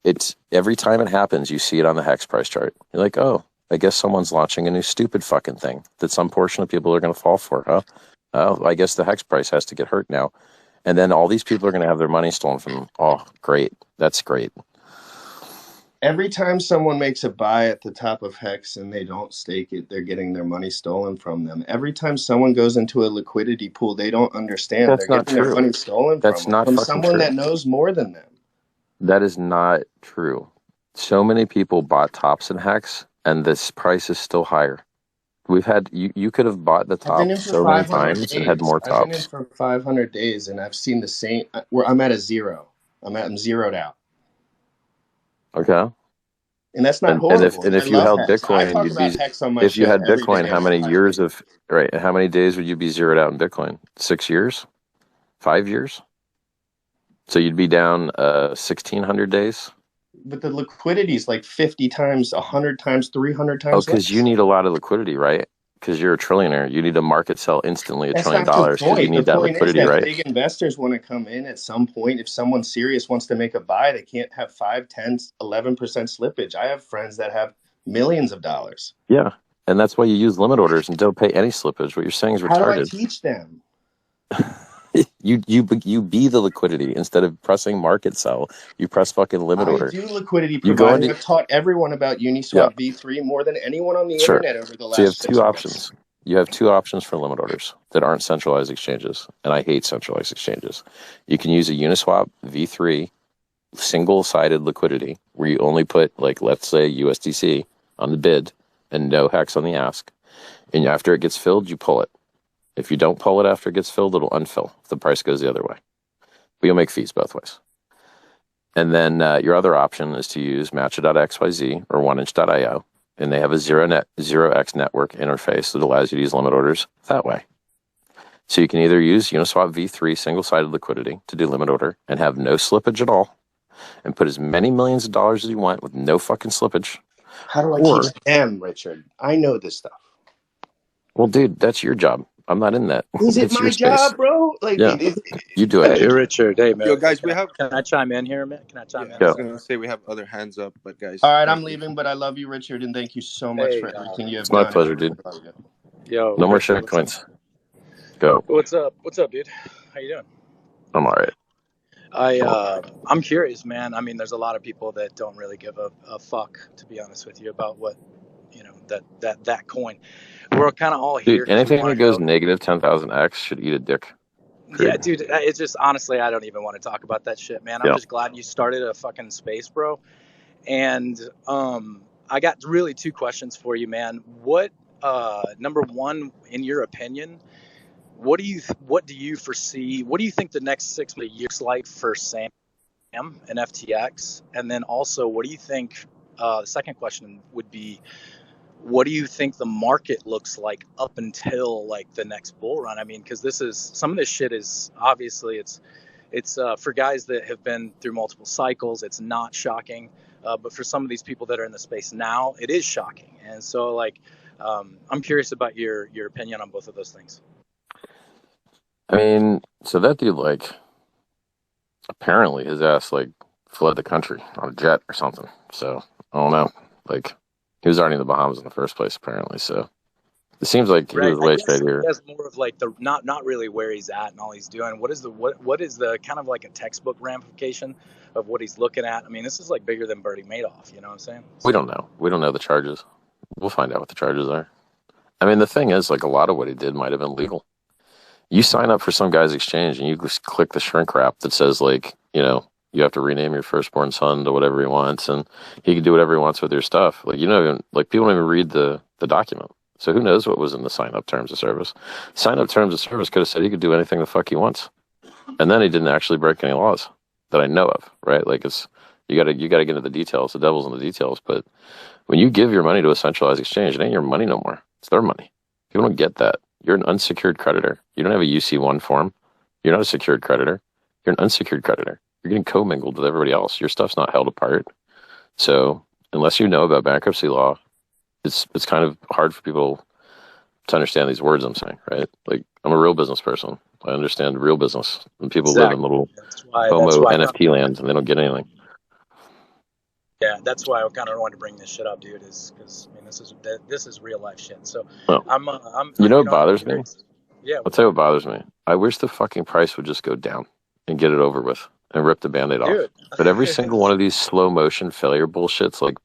Speaker 1: it's every time it happens, you see it on the Hex price chart. You're like, oh, I guess someone's launching a new stupid fucking thing that some portion of people are going to fall for, huh? Oh, I guess the Hex price has to get hurt now. And then all these people are going to have their money stolen from them. Oh, great. That's great.
Speaker 5: Every time someone makes a buy at the top of Hex and they don't stake it, they're getting their money stolen from them. Every time someone goes into a liquidity pool, they don't understand.
Speaker 1: That's
Speaker 5: they're getting their money stolen from someone that knows more than them.
Speaker 1: That is not true. So many people bought tops in Hex, and this price is still higher. We've had you could have bought the top so many times and had more tops.
Speaker 5: I've been in for 500 days, and I've seen the same. Where I'm at a zero. I'm zeroed out.
Speaker 1: Okay.
Speaker 5: And that's not horrible.
Speaker 1: And if you held Bitcoin, you'd be. If you had Bitcoin, how many years of how many days would you be zeroed out in Bitcoin? 6 years, 5 years. So you'd be down 1,600 days
Speaker 5: but the liquidity is like 50 times, 100 times, 300
Speaker 1: Oh,
Speaker 5: times
Speaker 1: because you
Speaker 5: less.
Speaker 1: need a lot of liquidity, right? Because you're a trillionaire. You need to market sell instantly
Speaker 5: That's
Speaker 1: $1 trillion
Speaker 5: not the
Speaker 1: because you
Speaker 5: point. The
Speaker 1: need that
Speaker 5: point is
Speaker 1: liquidity,
Speaker 5: that
Speaker 1: right?
Speaker 5: big investors want to come in at some point. If someone serious wants to make a buy, they can't have 5, 10, 11% slippage. I have friends that have millions of dollars.
Speaker 1: Yeah. And that's why you use limit orders and don't pay any slippage. What you're saying is
Speaker 5: How do I
Speaker 1: retarded.
Speaker 5: teach them?
Speaker 1: You be the liquidity instead of pressing market sell. You press fucking limit
Speaker 5: I
Speaker 1: order.
Speaker 5: do liquidity
Speaker 1: You go
Speaker 5: providing.
Speaker 1: into
Speaker 5: I've taught everyone about
Speaker 1: yeah,
Speaker 5: Uniswap V3 more than anyone on the
Speaker 1: sure.
Speaker 5: internet over the
Speaker 1: So you have
Speaker 5: last 6
Speaker 1: two
Speaker 5: months.
Speaker 1: options. You have two options for limit orders that aren't centralized exchanges, and I hate centralized exchanges. You can use a Uniswap V3 single-sided liquidity where you only put, like, let's say USDC on the bid and no hex on the ask, and after it gets filled, you pull it. If you don't pull it after it gets filled, it'll unfill if the price goes the other way. But you'll make fees both ways. And then your other option is to use Matcha.xyz or 1inch.io, and they have a 0x network interface that allows you to use limit orders that way. So you can either use Uniswap V3 single-sided liquidity to do limit order and have no slippage at all, and put as many millions of dollars as you want with no fucking slippage.
Speaker 5: How do I
Speaker 1: Or,
Speaker 5: teach them, Richard? I know this stuff.
Speaker 1: well, dude, that's your job. I'm not in that.
Speaker 5: Is it
Speaker 1: It's your
Speaker 5: my
Speaker 1: space.
Speaker 5: job, bro? Like,
Speaker 1: Yeah, you do it.
Speaker 6: Hey, Richard. Hey, man.
Speaker 2: Yo, guys,
Speaker 6: Can I chime in here, man? Can I chime
Speaker 2: yeah, I
Speaker 6: in?
Speaker 1: Yeah.
Speaker 2: was gonna say we have other hands up, but guys,
Speaker 5: all right, I'm
Speaker 2: thank you.
Speaker 5: leaving, but I love you, Richard, and thank you so much
Speaker 6: Hey,
Speaker 5: for everything you have
Speaker 1: It's my
Speaker 5: done.
Speaker 1: pleasure, dude.
Speaker 5: I love you.
Speaker 6: yo,
Speaker 1: No more
Speaker 6: Richard,
Speaker 1: shit coins. Go.
Speaker 6: what's up? What's up, dude? How you doing?
Speaker 1: I'm all right.
Speaker 6: I'm curious, man. I mean, there's a lot of people that don't really give a fuck, to be honest with you, about what that coin. We're kind of all here
Speaker 1: Dude,
Speaker 6: because we
Speaker 1: anything
Speaker 6: want
Speaker 1: that
Speaker 6: to
Speaker 1: goes
Speaker 6: know.
Speaker 1: negative 10,000x should eat a dick.
Speaker 6: Yeah,
Speaker 1: Period.
Speaker 6: dude. It's just honestly, I don't even want to talk about that shit, man. I'm
Speaker 1: Yeah.
Speaker 6: just glad you started a fucking space, bro. And I got really two questions for you, man. What number one, in your opinion, what do you foresee? What do you think the next 6 years like for Sam and FTX? And then also, what do you think? The second question would be, what do you think the market looks like up until like the next bull run? I mean, because some of this shit is obviously it's for guys that have been through multiple cycles. It's not shocking, but for some of these people that are in the space now, it is shocking. And so, like, I'm curious about your opinion on both of those things.
Speaker 1: I mean, so that dude, like, apparently his ass, like, fled the country on a jet or something. So, I don't know. Like, he was already in the Bahamas in the first place, apparently. So, it seems like he
Speaker 6: Right.
Speaker 1: was
Speaker 6: I
Speaker 1: way
Speaker 6: guess
Speaker 1: straight here.
Speaker 6: he has more of like the not really where he's at and all he's doing. What is the kind of like a textbook ramification of what he's looking at? I mean, this is like bigger than Bernie Madoff. You know what I'm saying?
Speaker 1: We don't know. We don't know the charges. We'll find out what the charges are. I mean, the thing is, like, a lot of what he did might have been legal. You sign up for some guy's exchange and you just click the shrink wrap that says, like, you have to rename your firstborn son to whatever he wants, and he can do whatever he wants with your stuff. Like, like, people don't even read the document. So who knows what was in the sign up terms of service? Sign up terms of service could have said he could do anything the fuck he wants. And then he didn't actually break any laws that I know of, right? Like, you gotta get into the details. The devil's in the details. But when you give your money to a centralized exchange, it ain't your money no more. It's their money. People don't get that. You're an unsecured creditor. You don't have a UC1 form. You're not a secured creditor. You're an unsecured creditor. You're getting commingled with everybody else. Your stuff's not held apart. So unless you know about bankruptcy law, it's kind of hard for people to understand these words I'm saying, right? Like, I'm a real business person. I understand real business. And people live in little
Speaker 6: That's
Speaker 1: homo
Speaker 6: why
Speaker 1: NFT land and they don't get anything.
Speaker 6: Yeah, that's why I kind of wanted to bring this shit up, dude. Is because I mean this is real life shit. So
Speaker 1: Well,
Speaker 6: I'm
Speaker 1: what bothers me?
Speaker 6: Yeah,
Speaker 1: I'll tell you what bothers me. I wish the fucking price would just go down and get it over with and rip the Band-Aid off.
Speaker 6: dude.
Speaker 1: But every single one of these slow motion failure bullshits, like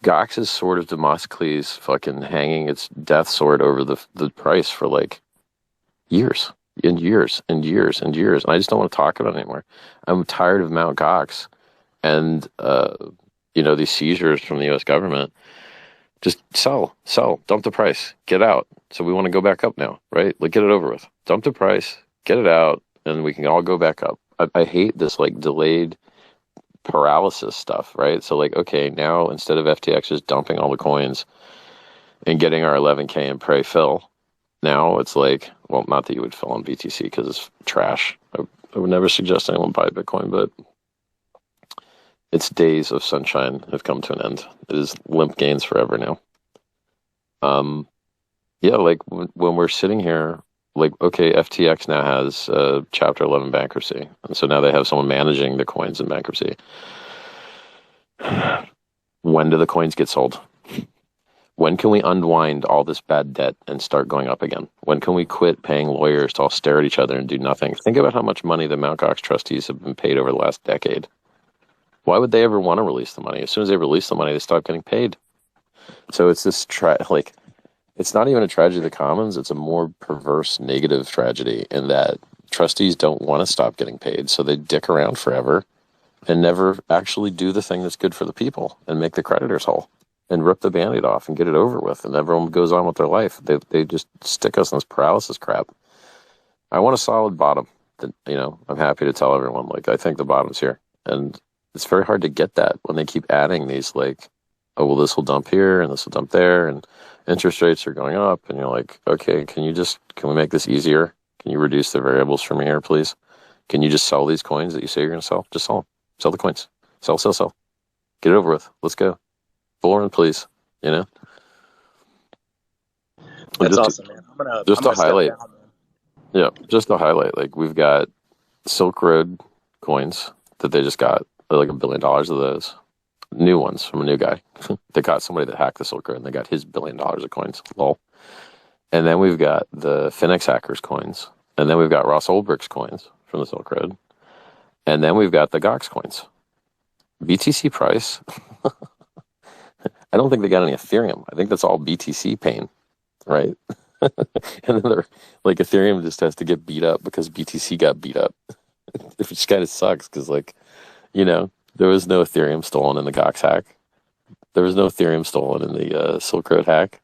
Speaker 1: Gox is sort of Demosthenes fucking hanging its death sword over the price for like years and years and years and years. And I just don't want to talk about it anymore. I'm tired of Mount Gox and these seizures from the U.S. government. Just sell, dump the price, get out. So we want to go back up now, right? Like, get it over with. Dump the price, get it out, and we can all go back up. I hate this, like, delayed paralysis stuff, right? So, like, okay, now instead of FTX just dumping all the coins and getting our 11K and pray fill, now it's like, well, not that you would fill on BTC because it's trash. I would never suggest anyone buy Bitcoin, but Its days of sunshine have come to an end. It is limp gains forever now. Yeah, like when we're sitting here, like, okay, FTX now has Chapter 11 bankruptcy. And so now they have someone managing the coins in bankruptcy. When do the coins get sold? When can we unwind all this bad debt and start going up again? When can we quit paying lawyers to all stare at each other and do nothing? Think about how much money the Mt. Gox trustees have been paid over the last decade. Why would they ever want to release the money? As soon as they release the money, they stop getting paid. So it's this like, it's not even a tragedy of the commons. It's a more perverse, negative tragedy in that trustees don't want to stop getting paid, so they dick around forever and never actually do the thing that's good for the people and make the creditors whole and rip the Band-Aid off and get it over with, and everyone goes on with their life. They just stick us in this paralysis crap. I want a solid bottom. That, I'm happy to tell everyone, like, I think the bottom's here. And it's very hard to get that when they keep adding these, like, oh, well, this will dump here and this will dump there, and interest rates are going up, and you're like, okay, can we make this easier? Can you reduce the variables for me here, please? Can you just sell these coins that you say you're going to sell? Just sell them. Sell the coins. Sell. Get it over with. Let's go. Bull run, please.
Speaker 6: That's
Speaker 1: just,
Speaker 6: awesome, man. I'm gonna
Speaker 1: highlight.
Speaker 6: Step down, man.
Speaker 1: Yeah, just to highlight, like, we've got Silk Road coins that they just got, like $1 billion of those. New ones from a new guy. They got somebody that hacked the Silk Road and they got his $1 billion of coins. Lol. And then we've got the Finex hackers coins. And then we've got Ross Ulbricht's coins from the Silk Road. And then we've got the Gox coins. BTC price. I don't think they got any Ethereum. I think that's all BTC pain, right? And then they're like, Ethereum just has to get beat up because BTC got beat up. Which kind of sucks because, like, there was no Ethereum stolen in the Gox hack. There was no Ethereum stolen in the Silk Road hack.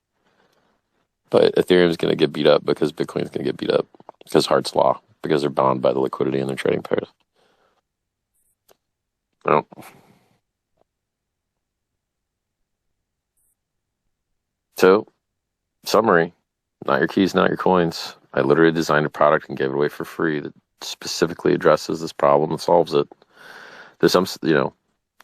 Speaker 1: But Ethereum's going to get beat up because Bitcoin's going to get beat up because Hart's Law, because they're bound by the liquidity in their trading pairs. Oh. So, summary, not your keys, not your coins. I literally designed a product and gave it away for free that specifically addresses this problem and solves it. There's some, you're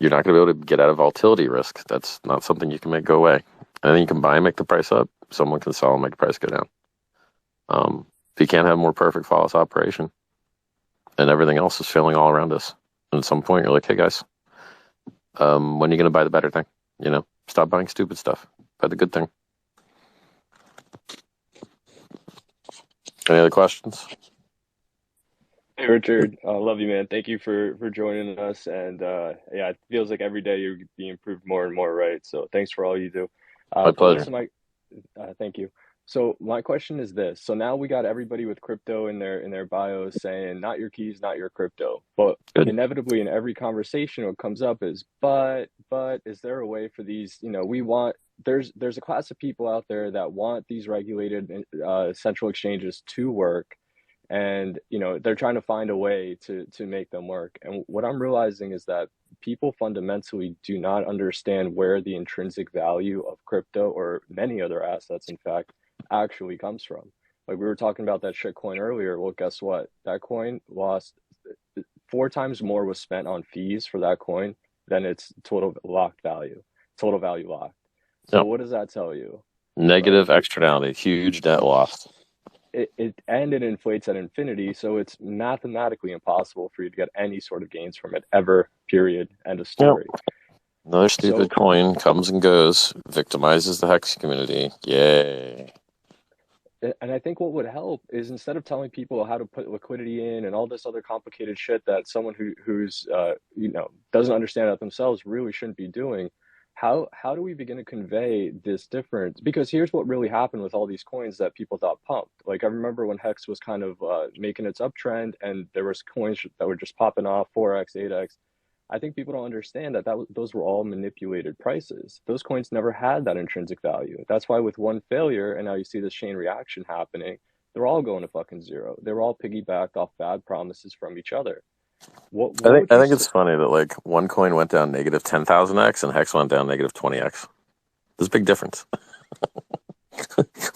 Speaker 1: not going to be able to get out of volatility risk. That's not something you can make go away. And then you can buy and make the price up. Someone can sell and make the price go down. If you can't have a more perfect flawless operation and everything else is failing all around us, and at some point you're like, hey guys, when are you going to buy the better thing? Stop buying stupid stuff. Buy the good thing. Any other questions?
Speaker 7: Hey Richard, love you, man. Thank you for joining us, and yeah, it feels like every day you're being improved more and more, right? So thanks for all you do.
Speaker 1: My pleasure.
Speaker 7: Thank you. So my question is this: so now we got everybody with crypto in their bios saying not your keys, not your crypto, but
Speaker 1: Good.
Speaker 7: inevitably in every conversation, what comes up is but is there a way for these? There's a class of people out there that want these regulated central exchanges to work. And they're trying to find a way to make them work. And what I'm realizing is that people fundamentally do not understand where the intrinsic value of crypto, or many other assets in fact, actually comes from. Like we were talking about that shit coin earlier. Well, guess what? That coin lost 4 times more was spent on fees for that coin than its total value locked. So
Speaker 1: Yep.
Speaker 7: What does that tell you?
Speaker 1: Negative externality, huge net loss.
Speaker 7: It inflates at infinity, so it's mathematically impossible for you to get any sort of gains from it ever, period, end of story.
Speaker 1: Yep. Another stupid coin comes and goes, victimizes the Hex community. Yay.
Speaker 7: And I think what would help is, instead of telling people how to put liquidity in and all this other complicated shit that someone who's doesn't understand that themselves really shouldn't be doing, how do we begin to convey this difference? Because here's what really happened with all these coins that people thought pumped. Like I remember when Hex was kind of making its uptrend, and there was coins that were just popping off 4x, 8x. I think people don't understand that those were all manipulated prices. Those coins never had that intrinsic value. That's why with one failure, and now you see this chain reaction happening, they're all going to fucking zero. They're all piggybacked off bad promises from each other.
Speaker 1: I think it's funny that, like, one coin went down negative 10,000x and Hex went down negative 20x. There's a big difference.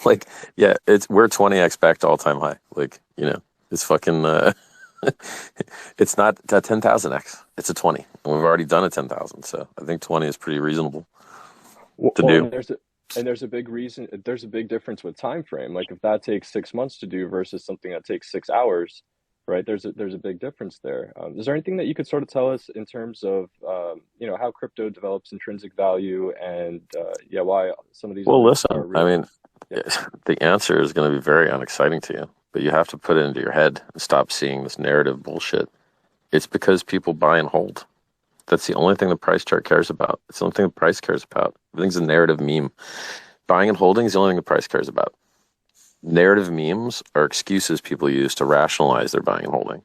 Speaker 1: Like, yeah, we're 20x back to all time high. Like, it's fucking It's not a 10,000x. It's a 20. And we've already done a 10,000. So I think 20 is pretty reasonable to
Speaker 7: Well,
Speaker 1: do.
Speaker 7: and there's a big reason. There's a big difference with time frame. Like if that takes 6 months to do versus something that takes 6 hours, right? There's a big difference there. Is there anything that you could sort of tell us in terms of how crypto develops intrinsic value and yeah, why some of these
Speaker 1: Well,
Speaker 7: others are
Speaker 1: listen, I
Speaker 7: real?
Speaker 1: mean,
Speaker 7: Yeah.
Speaker 1: the answer is going to be very unexciting to you, but you have to put it into your head and stop seeing this narrative bullshit. It's because people buy and hold. That's the only thing the price chart cares about. It's the only thing the price cares about. Everything's a narrative meme. Buying and holding is the only thing the price cares about. Narrative memes are excuses people use to rationalize their buying and holding.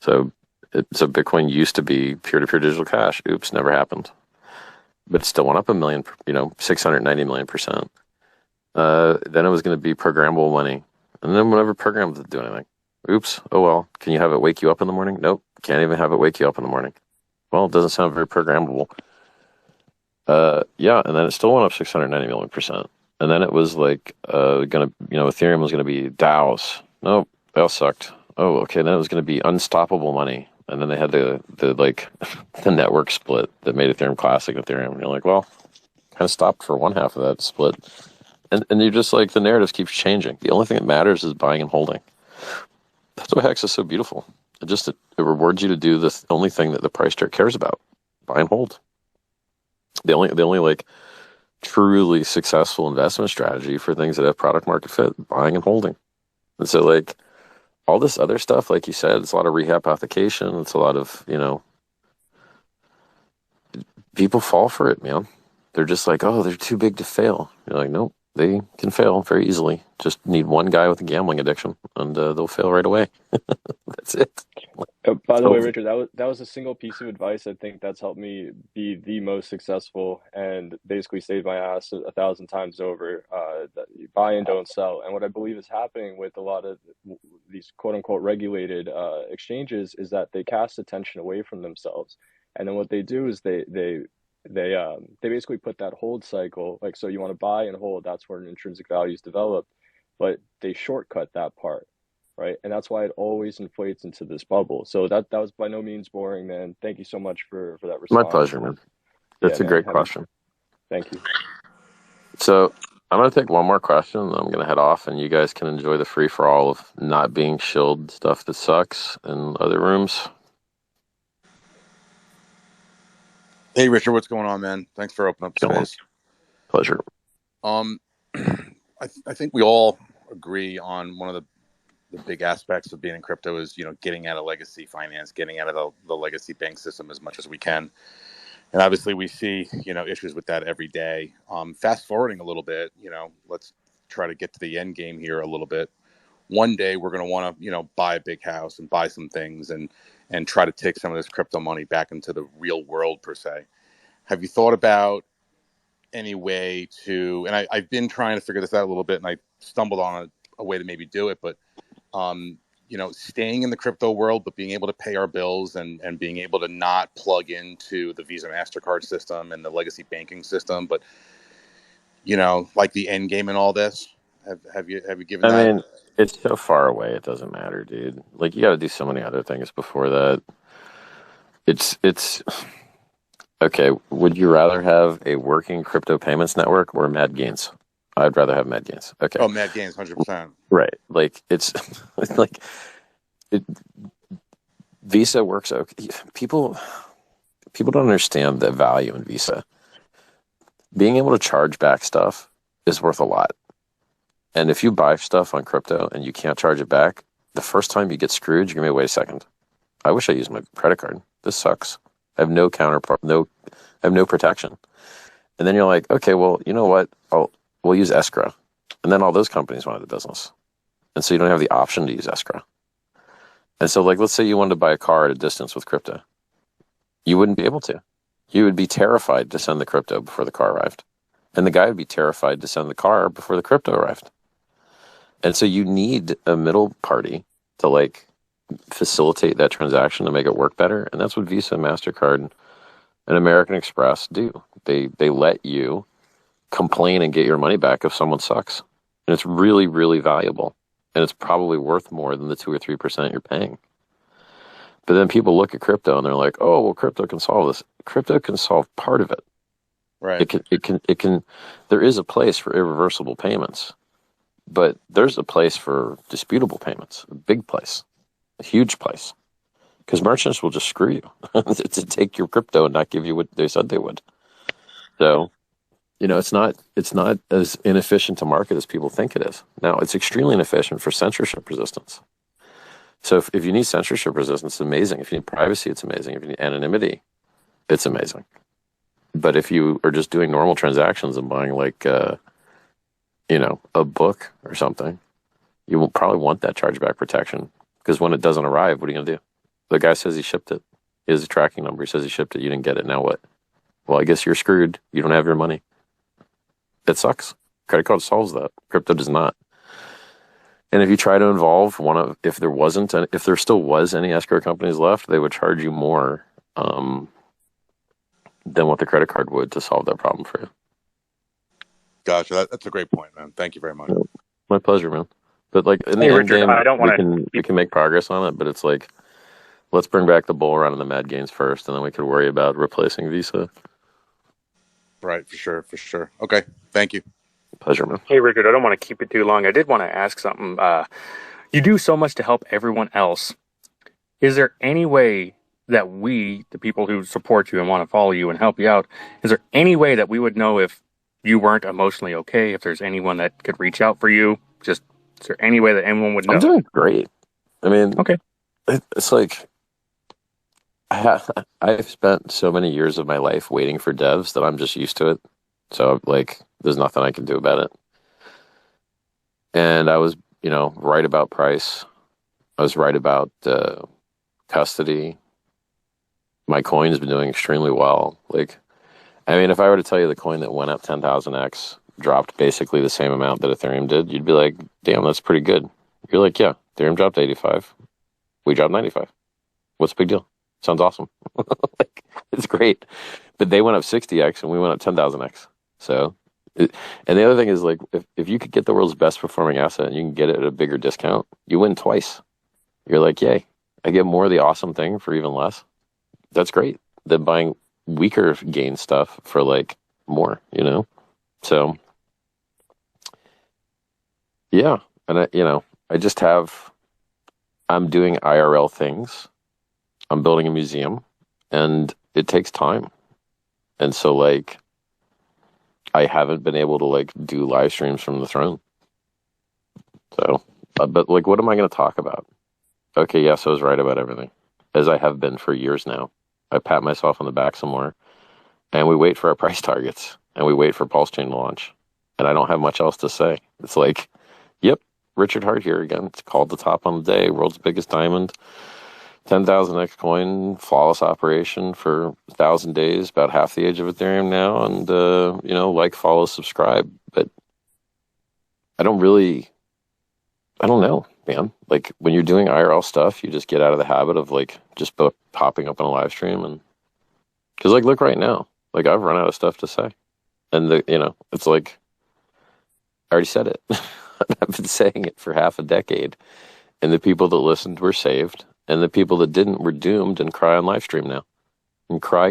Speaker 1: So Bitcoin used to be peer-to-peer digital cash. Oops, never happened. But it still went up 690 million percent. Then it was going to be programmable money. And then whatever program doesn't do anything. Oops, oh well. Can you have it wake you up in the morning? Nope, can't even have it wake you up in the morning. Well, it doesn't sound very programmable. Yeah, and then it still went up 690 million percent. And then it was like Ethereum was gonna be DAOs. Nope, they all sucked. Oh, okay, then it was gonna be unstoppable money. And then they had the the network split that made Ethereum classic Ethereum. And you're like, well, kind of stopped for one half of that split. And you're just like, the narrative keeps changing. The only thing that matters is buying and holding. That's why Hex is so beautiful. It rewards you to do the only thing that the price chart cares about: buy and hold. The only like truly successful investment strategy for things that have product market fit: buying and holding. And so like all this other stuff, like you said, it's a lot of rehypothecation. It's a lot of people fall for it, man. They're just like, oh, they're too big to fail. You're like, nope, they can fail very easily. Just need one guy with a gambling addiction, and they'll fail right away. That's it.
Speaker 7: By the way,
Speaker 1: So
Speaker 7: Richard, that was a single piece of advice I think that's helped me be the most successful and basically saved my ass 1,000 times over. That you buy and don't sell. And what I believe is happening with a lot of these quote unquote regulated exchanges is that they cast attention away from themselves, and then what they do is they basically put that hold cycle, like, so you want to buy and hold, that's where an intrinsic value is developed, but they shortcut that part, right? And that's why it always inflates into this bubble. So that was by no means boring, man. Thank you so much for that
Speaker 1: my
Speaker 7: response.
Speaker 1: pleasure, man.
Speaker 7: Yeah,
Speaker 1: That's a
Speaker 7: man.
Speaker 1: great question.
Speaker 7: Thank you.
Speaker 1: So I'm going to take one more question, and I'm going to head off, and you guys can enjoy the free for all of not being shilled stuff that sucks in other rooms.
Speaker 8: Hey, Richard, what's going on, man? Thanks for opening up the
Speaker 1: Go on.
Speaker 8: space.
Speaker 1: Pleasure.
Speaker 8: I think we all agree on one of the big aspects of being in crypto is, getting out of legacy finance, getting out of the legacy bank system as much as we can. And obviously we see, issues with that every day. Fast forwarding a little bit, let's try to get to the end game here a little bit. One day we're going to want to, buy a big house and buy some things and try to take some of this crypto money back into the real world per se. Have you thought about any way to, and I've been trying to figure this out a little bit, and I stumbled on a way to maybe do it, but staying in the crypto world, but being able to pay our bills and being able to not plug into the Visa MasterCard system and the legacy banking system, but like the end game and all this. Have you given
Speaker 1: I
Speaker 8: that?
Speaker 1: mean, it's so far away, it doesn't matter, dude. Like, you got to do so many other things before that. It's okay. Would you rather have a working crypto payments network or Mad Gains? I'd rather have Mad Gains. Okay.
Speaker 8: Oh, Mad Gains, 100%.
Speaker 1: Right. Like, it's like it, Visa works. Okay. People don't understand the value in Visa. Being able to charge back stuff is worth a lot. And if you buy stuff on crypto and you can't charge it back, the first time you get screwed, you're gonna be, wait a second. I wish I used my credit card. This sucks. I have no I have no protection. And then you're like, okay, well, you know what? We'll use escrow. And then all those companies went out of business. And so you don't have the option to use escrow. And so, like, let's say you wanted to buy a car at a distance with crypto. You wouldn't be able to. You would be terrified to send the crypto before the car arrived. And the guy would be terrified to send the car before the crypto arrived. And so you need a middle party to, like, facilitate that transaction to make it work better. And that's what Visa, MasterCard, and American Express do. They let you complain and get your money back if someone sucks. And it's really, really valuable. And it's probably worth more than the 2 or 3% you're paying. But then people look at crypto and they're like, oh, well, crypto can solve this. Crypto can solve part of it.
Speaker 8: Right.
Speaker 1: It can, there is a place for irreversible payments, but there's a place for disputable payments, a big place, a huge place, because merchants will just screw you to take your crypto and not give you what they said they would. So, it's not as inefficient to market as people think it is. Now, it's extremely inefficient for censorship resistance. So if you need censorship resistance, it's amazing. If you need privacy, it's amazing. If you need anonymity, it's amazing. But if you are just doing normal transactions and buying like, a book or something, you will probably want that chargeback protection, because when it doesn't arrive, what are you going to do? The guy says he shipped it. He has a tracking number. He says he shipped it. You didn't get it. Now what? Well, I guess you're screwed. You don't have your money. It sucks. Credit card solves that. Crypto does not. And if you try to involve if there still was any escrow companies left, they would charge you more than what the credit card would to solve that problem for you.
Speaker 8: Gotcha. That's a great point, man. Thank you very much.
Speaker 1: My pleasure, man. But like in the end game, we can make progress on it. But it's like, let's bring back the bull run and the mad gains first, and then we could worry about replacing Visa.
Speaker 8: Right, for sure. Okay, thank you.
Speaker 1: Pleasure, man.
Speaker 9: Hey, Richard, I don't want to keep it too long. I did want to ask something. You do so much to help everyone else. Is there any way that we, the people who support you and want to follow you and help you out, is there any way that we would know if you weren't emotionally okay, if there's anyone that could reach out for you? Just, is there any way that anyone would know?
Speaker 1: I'm doing great. I mean,
Speaker 9: okay.
Speaker 1: It's like, I've spent so many years of my life waiting for devs that I'm just used to it. So like, there's nothing I can do about it. And I was, right about price. I was right about custody. My coin's been doing extremely well. Like, I mean, if I were to tell you the coin that went up 10,000x dropped basically the same amount that Ethereum did, you'd be like, damn, that's pretty good. You're like, yeah, Ethereum dropped 85. We dropped 95. What's the big deal? Sounds awesome. Like, it's great. But they went up 60x and we went up 10,000x. So, and the other thing is, like, if you could get the world's best performing asset and you can get it at a bigger discount, you win twice. You're like, yay, I get more of the awesome thing for even less. That's great. Than buying weaker gain stuff for like more, So, yeah. And I'm doing IRL things. I'm building a museum, and it takes time. And so, like, I haven't been able to like do live streams from the throne. So, but like, what am I going to talk about? Okay, yes, I was right about everything, as I have been for years now. I pat myself on the back some more, and we wait for our price targets, and we wait for Pulse Chain to launch. And I don't have much else to say. It's like, yep, Richard Hart here again. It's called the top on the day, world's biggest diamond, 10,000x coin, flawless operation for 1,000 days, about half the age of Ethereum now, and like, follow, subscribe. But I don't know, man. Like, when you're doing IRL stuff, you just get out of the habit of like just popping up on a live stream, and because like, look right now, like, I've run out of stuff to say, and it's like, I already said it. I've been saying it for half a decade, and the people that listened were saved, and the people that didn't were doomed and cry on live stream now, and cry,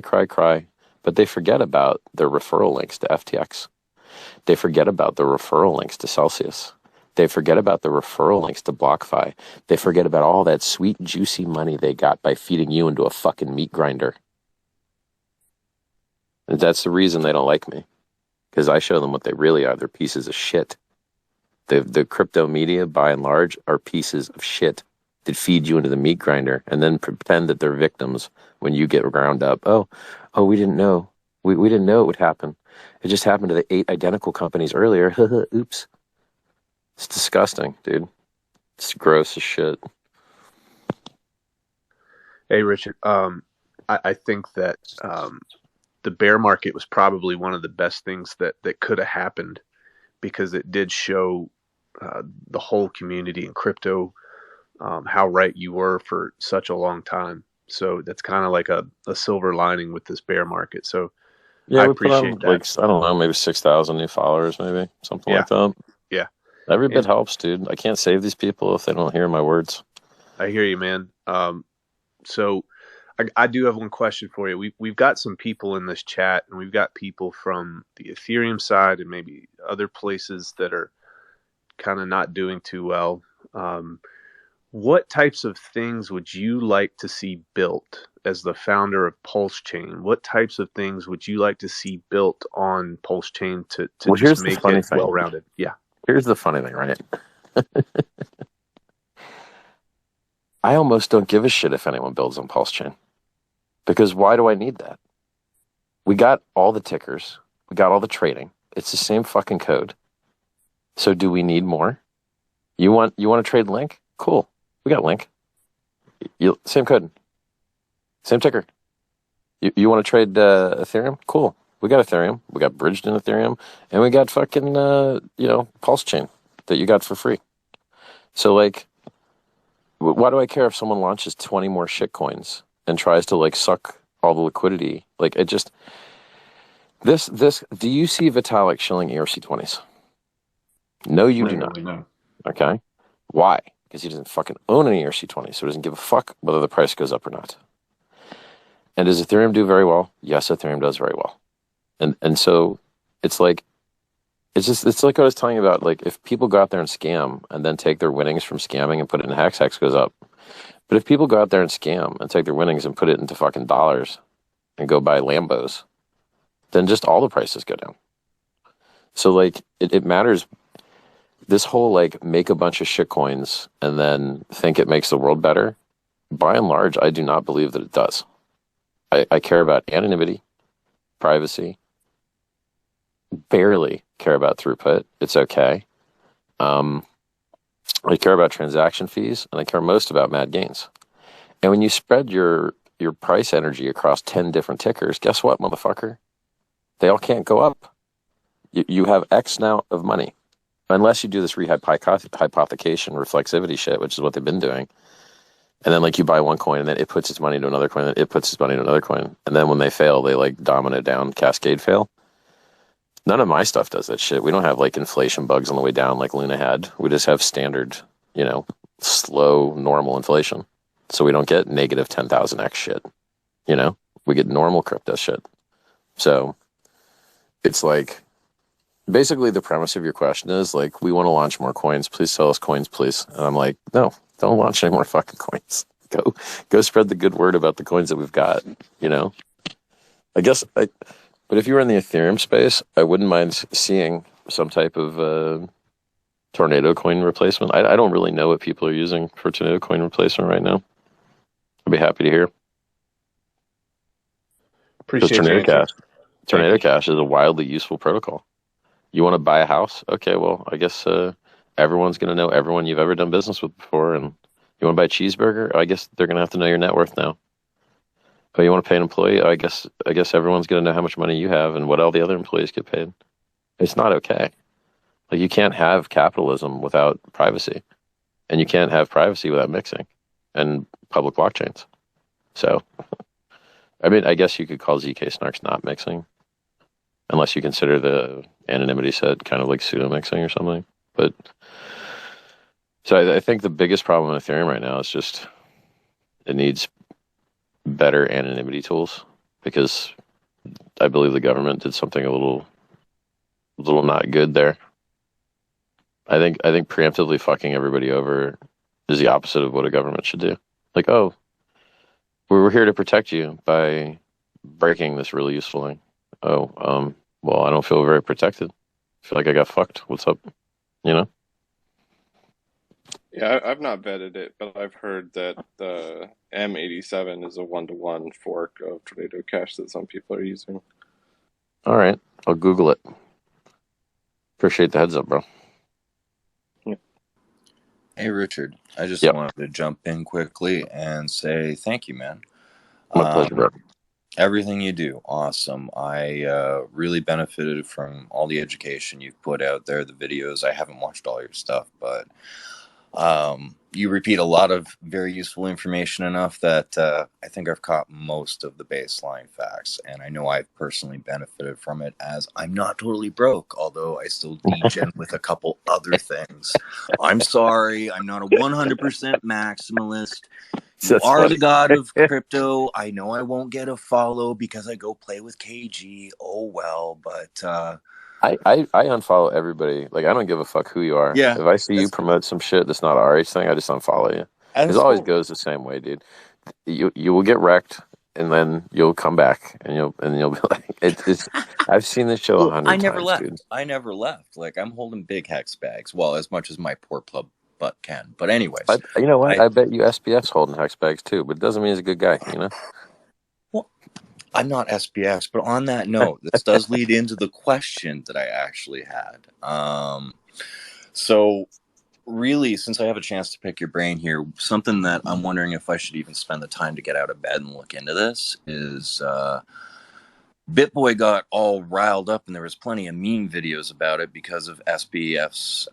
Speaker 1: but they forget about their referral links to FTX. They forget about the referral links to Celsius. They forget about the referral links to BlockFi. They forget about all that sweet, juicy money they got by feeding you into a fucking meat grinder. And that's the reason they don't like me, because I show them what they really are. They're pieces of shit. The crypto media, by and large, are pieces of shit that feed you into the meat grinder and then pretend that they're victims when you get ground up. Oh, we didn't know. We didn't know it would happen. It just happened to the 8 identical companies earlier. Oops. It's disgusting, dude. It's gross as shit.
Speaker 10: Hey, Richard. I think that the bear market was probably one of the best things that could have happened, because it did show the whole community in crypto how right you were for such a long time. So that's kind of like a silver lining with this bear market. So
Speaker 1: yeah,
Speaker 10: I
Speaker 1: we put on
Speaker 10: appreciate that.
Speaker 1: like, I don't know, maybe 6,000 new followers, maybe something like that.
Speaker 10: Yeah.
Speaker 1: Every bit helps, dude. I can't save these people if they don't hear my words.
Speaker 10: I hear you, man. So I do have one question for you. We've got some people in this chat, and we've got people from the Ethereum side and maybe other places that are kind of not doing too well. What types of things would you like to see built as the founder of Pulse Chain? What types of things would you like to see built on Pulse Chain to
Speaker 1: Well,
Speaker 10: just
Speaker 1: here's the
Speaker 10: make
Speaker 1: funny
Speaker 10: it
Speaker 1: thing.
Speaker 10: well-rounded? Yeah.
Speaker 1: Here's the funny thing, right? I almost don't give a shit if anyone builds on Pulse Chain. Because why do I need that? We got all the tickers. We got all the trading. It's the same fucking code. So do we need more? You want to trade Link? Cool. We got Link. Same code. Same ticker. You want to trade Ethereum? Cool. We got Ethereum. We got bridged in Ethereum. And we got fucking, Pulse Chain that you got for free. So, like, why do I care if someone launches 20 more shit coins and tries to, like, suck all the liquidity? Like, it just... Do you see Vitalik shilling ERC20s? No, you do not.
Speaker 11: No.
Speaker 1: Okay? Why? Because he doesn't fucking own an ERC20, so he doesn't give a fuck whether the price goes up or not. And does Ethereum do very well? Yes, Ethereum does very well. And so it's like what I was telling you about. Like, if people go out there and scam and then take their winnings from scamming and put it in Hex goes up. But if people go out there and scam and take their winnings and put it into fucking dollars and go buy Lambos, then just all the prices go down. So, like, it matters. This whole, like, make a bunch of shit coins and then think it makes the world better, by and large, I do not believe that it does. I care about anonymity, privacy, barely care about throughput. It's okay. I care about transaction fees, and I care most about mad gains. And when you spread your price energy across 10 different tickers, guess what, motherfucker? They all can't go up. You have X now of money. Unless you do this rehypothecation reflexivity shit, which is what they've been doing. And then, like, you buy one coin and then it puts its money to another coin and it puts its money to another coin. And then when they fail, they, like, domino down, cascade fail. None of my stuff does that shit. We don't have, like, inflation bugs on the way down like Luna had. We just have standard, slow, normal inflation. So we don't get negative 10,000x shit. We get normal crypto shit. So it's like, basically the premise of your question is, like, we want to launch more coins. Please sell us coins, please. And I'm like, no, don't launch any more fucking coins. Go spread the good word about the coins that we've got, I guess, but if you were in the Ethereum space, I wouldn't mind seeing some type of tornado coin replacement. I don't really know what people are using for tornado coin replacement right now. I'd be happy to hear.
Speaker 10: Appreciate
Speaker 1: Tornado Cash is a wildly useful protocol. You want to buy a house? Okay, well, I guess everyone's going to know everyone you've ever done business with before. And you want to buy a cheeseburger? I guess they're going to have to know your net worth now. Oh, you want to pay an employee? I guess everyone's going to know how much money you have and what all the other employees get paid. It's not okay. Like, you can't have capitalism without privacy. And you can't have privacy without mixing and public blockchains. So, I mean, I guess you could call ZK Snarks not mixing, unless you consider the anonymity set kind of like pseudo mixing or something. But so I think the biggest problem with Ethereum right now is just it needs better anonymity tools, because I believe the government did something a little not good there. I think preemptively fucking everybody over is the opposite of what a government should do. Like, oh, we're here to protect you by breaking this really useful thing. Oh, well, I don't feel very protected. I feel like I got fucked. What's up?
Speaker 3: Yeah, I've not vetted it, but I've heard that the M87 is a 1-to-1 fork of Tornado Cash that some people are using.
Speaker 1: All right, I'll Google it. Appreciate the heads up, bro.
Speaker 3: Yeah.
Speaker 11: Hey, Richard, I just
Speaker 1: Yep.
Speaker 11: wanted to jump in quickly and say thank you, man.
Speaker 1: My pleasure, bro.
Speaker 11: Everything you do, awesome. I really benefited from all the education you've put out there, the videos. I haven't watched all your stuff, but you repeat a lot of very useful information enough that I think I've caught most of the baseline facts, and I know I've personally benefited from it, as I'm not totally broke, although I still degen with a couple other things. I'm sorry, I'm not a 100% maximalist. You
Speaker 1: That's
Speaker 11: are
Speaker 1: funny.
Speaker 11: the god of crypto. I know I won't get a follow because I go play with KG. Oh well, but
Speaker 1: I unfollow everybody. Like, I don't give a fuck who you are.
Speaker 11: yeah,
Speaker 1: If I see you
Speaker 11: that's
Speaker 1: promote some shit that's not our age thing, I just unfollow you. Because it
Speaker 11: that's
Speaker 1: always
Speaker 11: cool.
Speaker 1: goes the same way, dude. You will get wrecked, and then you'll come back, and you'll be like, it's. I've seen this show
Speaker 11: Well, I
Speaker 1: 100
Speaker 11: never
Speaker 1: times,
Speaker 11: left.
Speaker 1: dude.
Speaker 11: I never left. Like I'm holding big hex bags. Well, as much as my poor pleb butt can. But anyways,
Speaker 1: You know what?
Speaker 11: I
Speaker 1: I bet you SPF's holding hex bags too, but it doesn't mean he's a good guy, you know?
Speaker 11: well, I'm not SPX. But on that note, this does lead into the question that I actually had. So really, since I have a chance to pick your brain here, something that I'm wondering if I should even spend the time to get out of bed and look into this is BitBoy got all riled up, and there was plenty of meme videos about it because of SBF's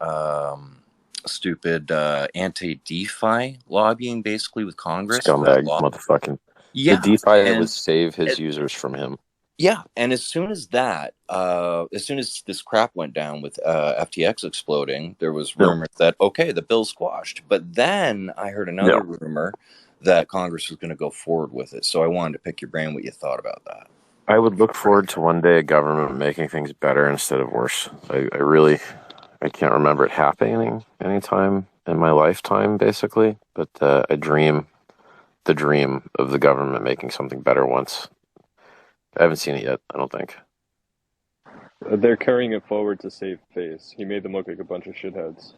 Speaker 11: stupid anti-DeFi lobbying, basically with Congress for that
Speaker 1: Scumbag,
Speaker 11: law.
Speaker 1: motherfucking. The
Speaker 11: Yeah,
Speaker 1: DeFi that would
Speaker 11: and
Speaker 1: save his
Speaker 11: it,
Speaker 1: users from him.
Speaker 11: yeah, and as soon as this crap went down with FTX exploding, there was
Speaker 1: Yep.
Speaker 11: rumors that okay, the bill's squashed. But then I heard another
Speaker 1: Yep.
Speaker 11: rumor that Congress was going to go forward with it. So I wanted to pick your brain what you thought about that.
Speaker 1: I would look forward to one day a government making things better instead of worse. I can't remember it happening anytime in my lifetime, basically, but I dream the dream of the government making something better once. I haven't seen it yet, I don't think.
Speaker 7: They're carrying it forward to save face. He made them look like a bunch of shitheads.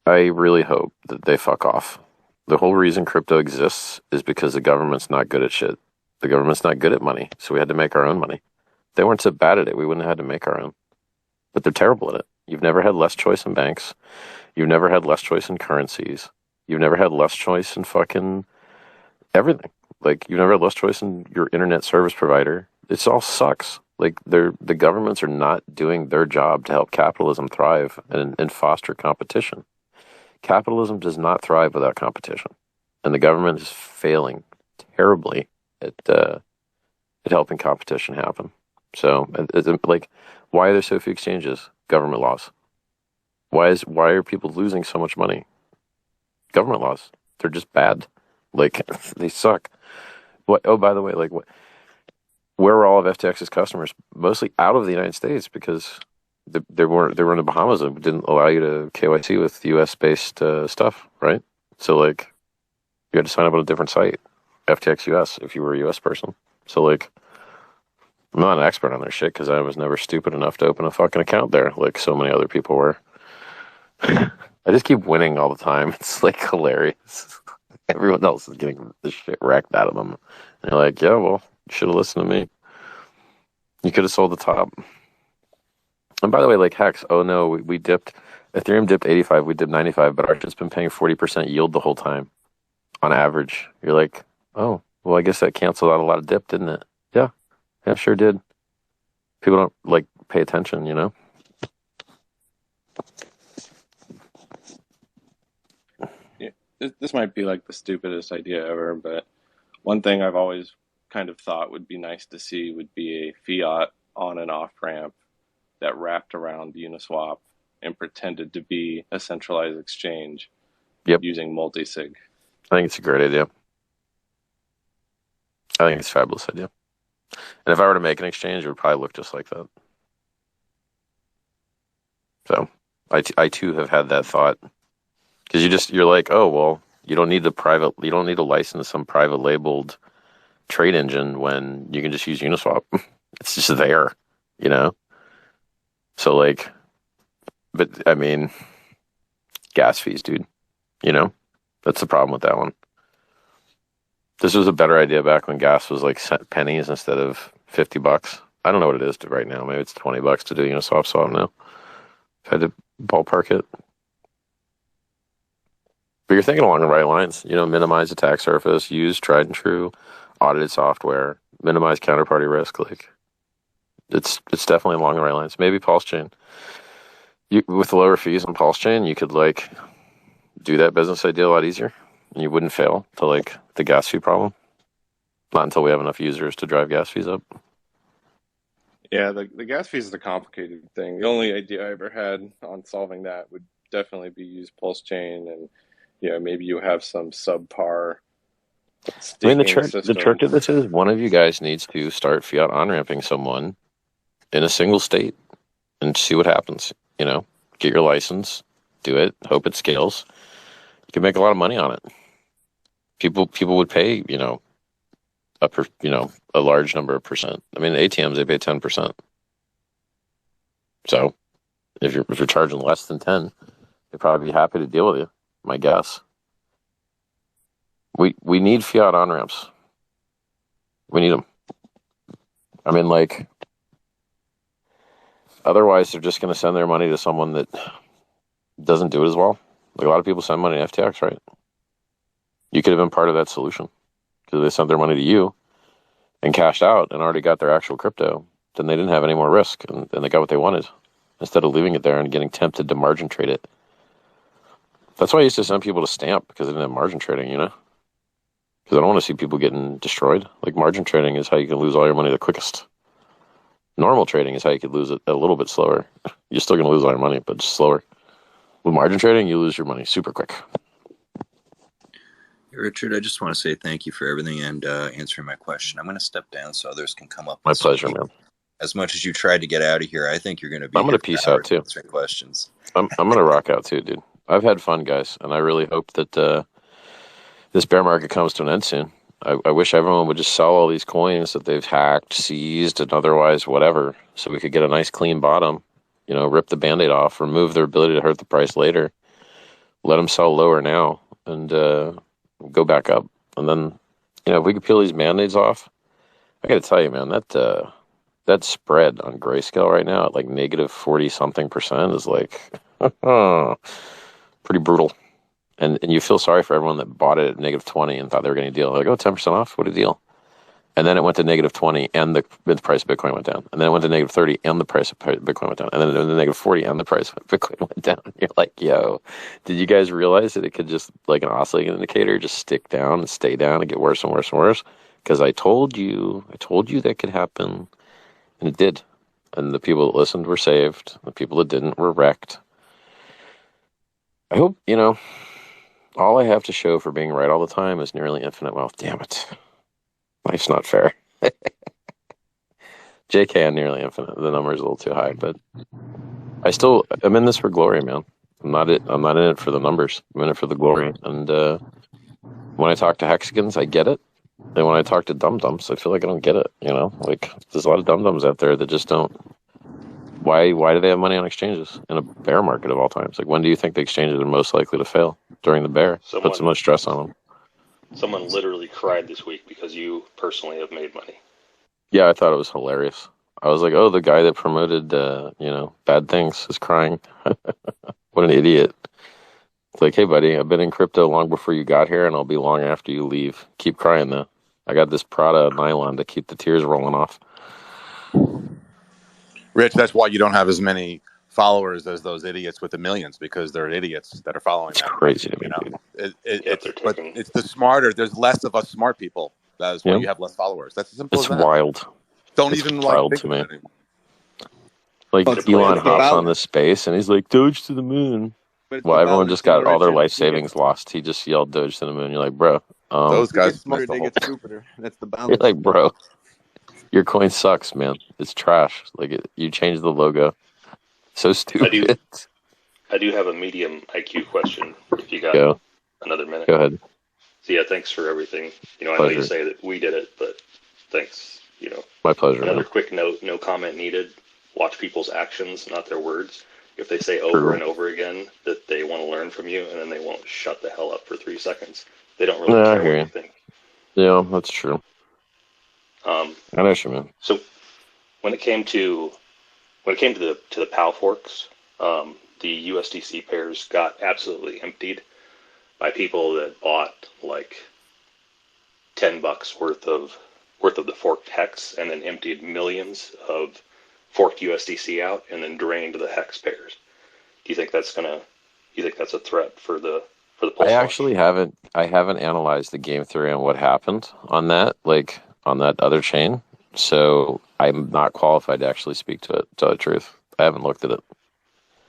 Speaker 1: I really hope that they fuck off. The whole reason crypto exists is because the government's not good at shit. The government's not good at money, so we had to make our own money. If they weren't so bad at it, we wouldn't have had to make our own. But they're terrible at it. You've never had less choice in banks. You've never had less choice in currencies. You've never had less choice in fucking everything. Like, you've never had less choice in your internet service provider. It all sucks. Like, the governments are not doing their job to help capitalism thrive and foster competition. Capitalism does not thrive without competition, and the government is failing terribly at helping competition happen. So, like, why are there so few exchanges? Government laws. Why are people losing so much money? Government laws. They're just bad. Like, they suck. What? Oh, by the way, like, where were all of FTX's customers? Mostly out of the United States because they were in the Bahamas and didn't allow you to KYC with U.S. based stuff, right? So, like, you had to sign up on a different site, FTX US, if you were a U.S. person. So, like, I'm not an expert on their shit because I was never stupid enough to open a fucking account there, like so many other people were. I just keep winning all the time. It's like hilarious. Everyone else is getting the shit wrecked out of them. And you're like, yeah, well, you should have listened to me. You could have sold the top. And by the way, like Hex, oh no, we dipped. Ethereum dipped 85, we dipped 95, but our shit's been paying 40% yield the whole time on average. You're like, oh, well, I guess that canceled out a lot of dip, didn't it? Yeah, sure did. People don't like pay attention, you know?
Speaker 3: Yeah, this might be like the stupidest idea ever, but one thing I've always kind of thought would be nice to see would be a fiat on and off ramp that wrapped around Uniswap and pretended to be a centralized exchange
Speaker 1: Yep.
Speaker 3: using multi-sig.
Speaker 1: I think it's a great idea. I think it's a fabulous idea. And if I were to make an exchange, it would probably look just like that. So I too have had that thought. Because you're like, oh, well, you don't need to license some private labeled trade engine when you can just use Uniswap. It's just there, you know? So, like, but I mean, gas fees, dude, you know? That's the problem with that one. This was a better idea back when gas was like pennies instead of $50. I don't know what it is right now. Maybe it's $20 to do Uniswap, so I don't know. If I had to ballpark it. But you're thinking along the right lines. You know, minimize attack surface, use tried and true, audited software, minimize counterparty risk. Like, it's definitely along the right lines. Maybe Pulse Chain. With lower fees on Pulse Chain, you could like do that business idea a lot easier, and you wouldn't fail to like the gas fee problem. Not until we have enough users to drive gas fees up.
Speaker 3: Yeah, the gas fees is a complicated thing. The only idea I ever had on solving that would definitely be use Pulse Chain and maybe you have some subpar
Speaker 1: I mean,
Speaker 3: staking
Speaker 1: the trick
Speaker 3: system.
Speaker 1: to this is one of you guys needs to start fiat on-ramping someone in a single state and see what happens. Get your license, do it, hope it scales. You can make a lot of money on it. People would pay, a large number of percent. I mean, ATMs, they pay 10%. So if you're charging less than 10, they'd probably be happy to deal with you, my guess. We need fiat on-ramps. We need them. I mean, like, otherwise they're just going to send their money to someone that doesn't do it as well. Like, a lot of people send money to FTX, right? You could have been part of that solution because they sent their money to you and cashed out and already got their actual crypto. Then they didn't have any more risk and they got what they wanted instead of leaving it there and getting tempted to margin trade it. That's why I used to send people to Stamp, because they didn't have margin trading, Because I don't want to see people getting destroyed. Like, margin trading is how you can lose all your money the quickest. Normal trading is how you could lose it a little bit slower. You're still going to lose all your money, but just slower. With margin trading, you lose your money super quick.
Speaker 11: Richard, I just want to say thank you for everything and answering my question. I'm going to step down so others can come up.
Speaker 1: My pleasure, man.
Speaker 11: As much as you tried to get out of here, I think you're going to be.
Speaker 1: I'm going to peace out too.
Speaker 11: Answering questions.
Speaker 1: I'm going to rock out too, dude. I've had fun, guys, and I really hope that this bear market comes to an end soon. I wish everyone would just sell all these coins that they've hacked, seized, and otherwise whatever, so we could get a nice clean bottom. Rip the Band-Aid off, remove their ability to hurt the price later, let them sell lower now, and go back up. And then, if we could peel these Band-Aids off, I got to tell you, man, that spread on Grayscale right now at like negative 40-something% is like pretty brutal. And you feel sorry for everyone that bought it at negative 20 and thought they were getting a deal. Like, 10% off, what a deal. And then it went to negative 20 and the price of Bitcoin went down. And then it went to negative 30 and the price of Bitcoin went down. And then it went to negative 40 and the price of Bitcoin went down. You're like, yo, did you guys realize that it could just, like an oscillating indicator, just stick down and stay down and get worse and worse and worse? Because I told you that could happen. And it did. And the people that listened were saved. The people that didn't were wrecked. I hope, all I have to show for being right all the time is nearly infinite wealth. Damn it. Life's not fair. JK on nearly infinite. The number is a little too high, but I'm in this for glory, man. I'm not in it for the numbers. I'm in it for the glory. And when I talk to hexagons, I get it. And when I talk to dum-dums, I feel like I don't get it, Like, there's a lot of dum-dums out there that just don't. Why do they have money on exchanges in a bear market of all times? Like, when do you think the exchanges are most likely to fail? During the bear. Put so much stress on them.
Speaker 12: Someone literally cried this week because you personally have made money.
Speaker 1: Yeah, I thought it was hilarious. I was like, oh, the guy that promoted, bad things is crying. What an idiot. It's like, hey, buddy, I've been in crypto long before you got here, and I'll be long after you leave. Keep crying, though. I got this Prada nylon to keep the tears rolling off.
Speaker 8: Rich, that's why you don't have as many followers as those idiots with the millions, because they're idiots that are following
Speaker 1: It's
Speaker 8: them.
Speaker 1: crazy to me, dude.
Speaker 8: It's the smarter. There's less of us smart people. That's why you have less followers. That's as simple as that.
Speaker 1: It's wild.
Speaker 8: Don't
Speaker 1: it's
Speaker 8: even
Speaker 1: wild
Speaker 8: think
Speaker 1: to
Speaker 8: about
Speaker 1: me.
Speaker 8: it anymore.
Speaker 1: Like, Elon hops on this space and he's like, Doge to the moon. Well, everyone just got all their life savings lost. He just yelled Doge to the moon. You're like, bro.
Speaker 8: Those guys
Speaker 2: smarter, they get stupider. That's the balance.
Speaker 1: You're like, bro, your coin sucks, man. It's trash. Like, you changed the logo. So stupid.
Speaker 12: I do have a medium IQ question. If you got another minute.
Speaker 1: Go ahead.
Speaker 12: So yeah, thanks for everything. I know you say that we did it, but thanks.
Speaker 1: My pleasure.
Speaker 12: Another quick note: no comment needed. Watch people's actions, not their words. If they say over and over again that they want to learn from you, and then they won't shut the hell up for 3 seconds, they don't really care what you think.
Speaker 1: Yeah, that's true. I know what you mean.
Speaker 12: So when it came to the POW forks, the USDC pairs got absolutely emptied by people that bought like $10 worth of the forked hex and then emptied millions of forked USDC out and then drained the hex pairs. Do you think that's a threat for the pulse?
Speaker 1: I actually haven't analyzed the game theory on what happened on that, like on that other chain. So I'm not qualified to actually speak to it, to tell the truth. I haven't looked at it.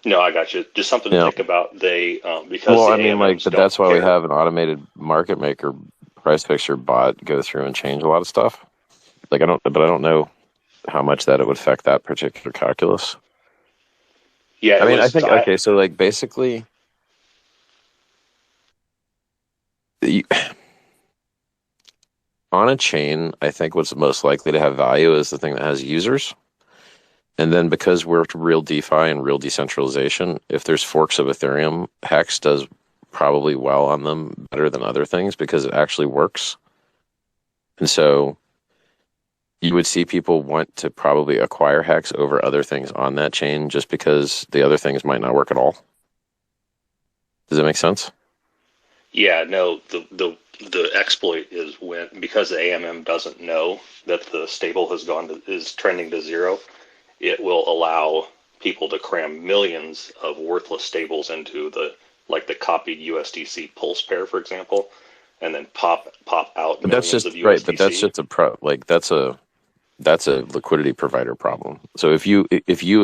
Speaker 12: No, I got you. Just something to
Speaker 1: Yeah.
Speaker 12: think about. They because
Speaker 1: Well,
Speaker 12: the
Speaker 1: I mean, like,
Speaker 12: AMMs
Speaker 1: but
Speaker 12: don't
Speaker 1: that's why we
Speaker 12: care.
Speaker 1: have an automated market maker price fixer bot go through and change a lot of stuff. Like, I don't know how much that it would affect that particular calculus.
Speaker 12: Yeah,
Speaker 1: I
Speaker 12: it
Speaker 1: mean, I
Speaker 12: was.
Speaker 1: think, okay, so like basically, you, on a chain, I think what's most likely to have value is the thing that has users. And then because we're real DeFi and real decentralization, if there's forks of Ethereum, Hex does probably well on them better than other things because it actually works. And so you would see people want to probably acquire Hex over other things on that chain just because the other things might not work at all. Does that make sense?
Speaker 12: Yeah, no. The exploit is when because the AMM doesn't know that the stable is trending to zero. It will allow people to cram millions of worthless stables into the copied USDC pulse pair, for example, and then pop out
Speaker 1: But that's
Speaker 12: millions
Speaker 1: just
Speaker 12: of
Speaker 1: right. But that's
Speaker 12: USDC.
Speaker 1: just that's a liquidity provider problem. So if you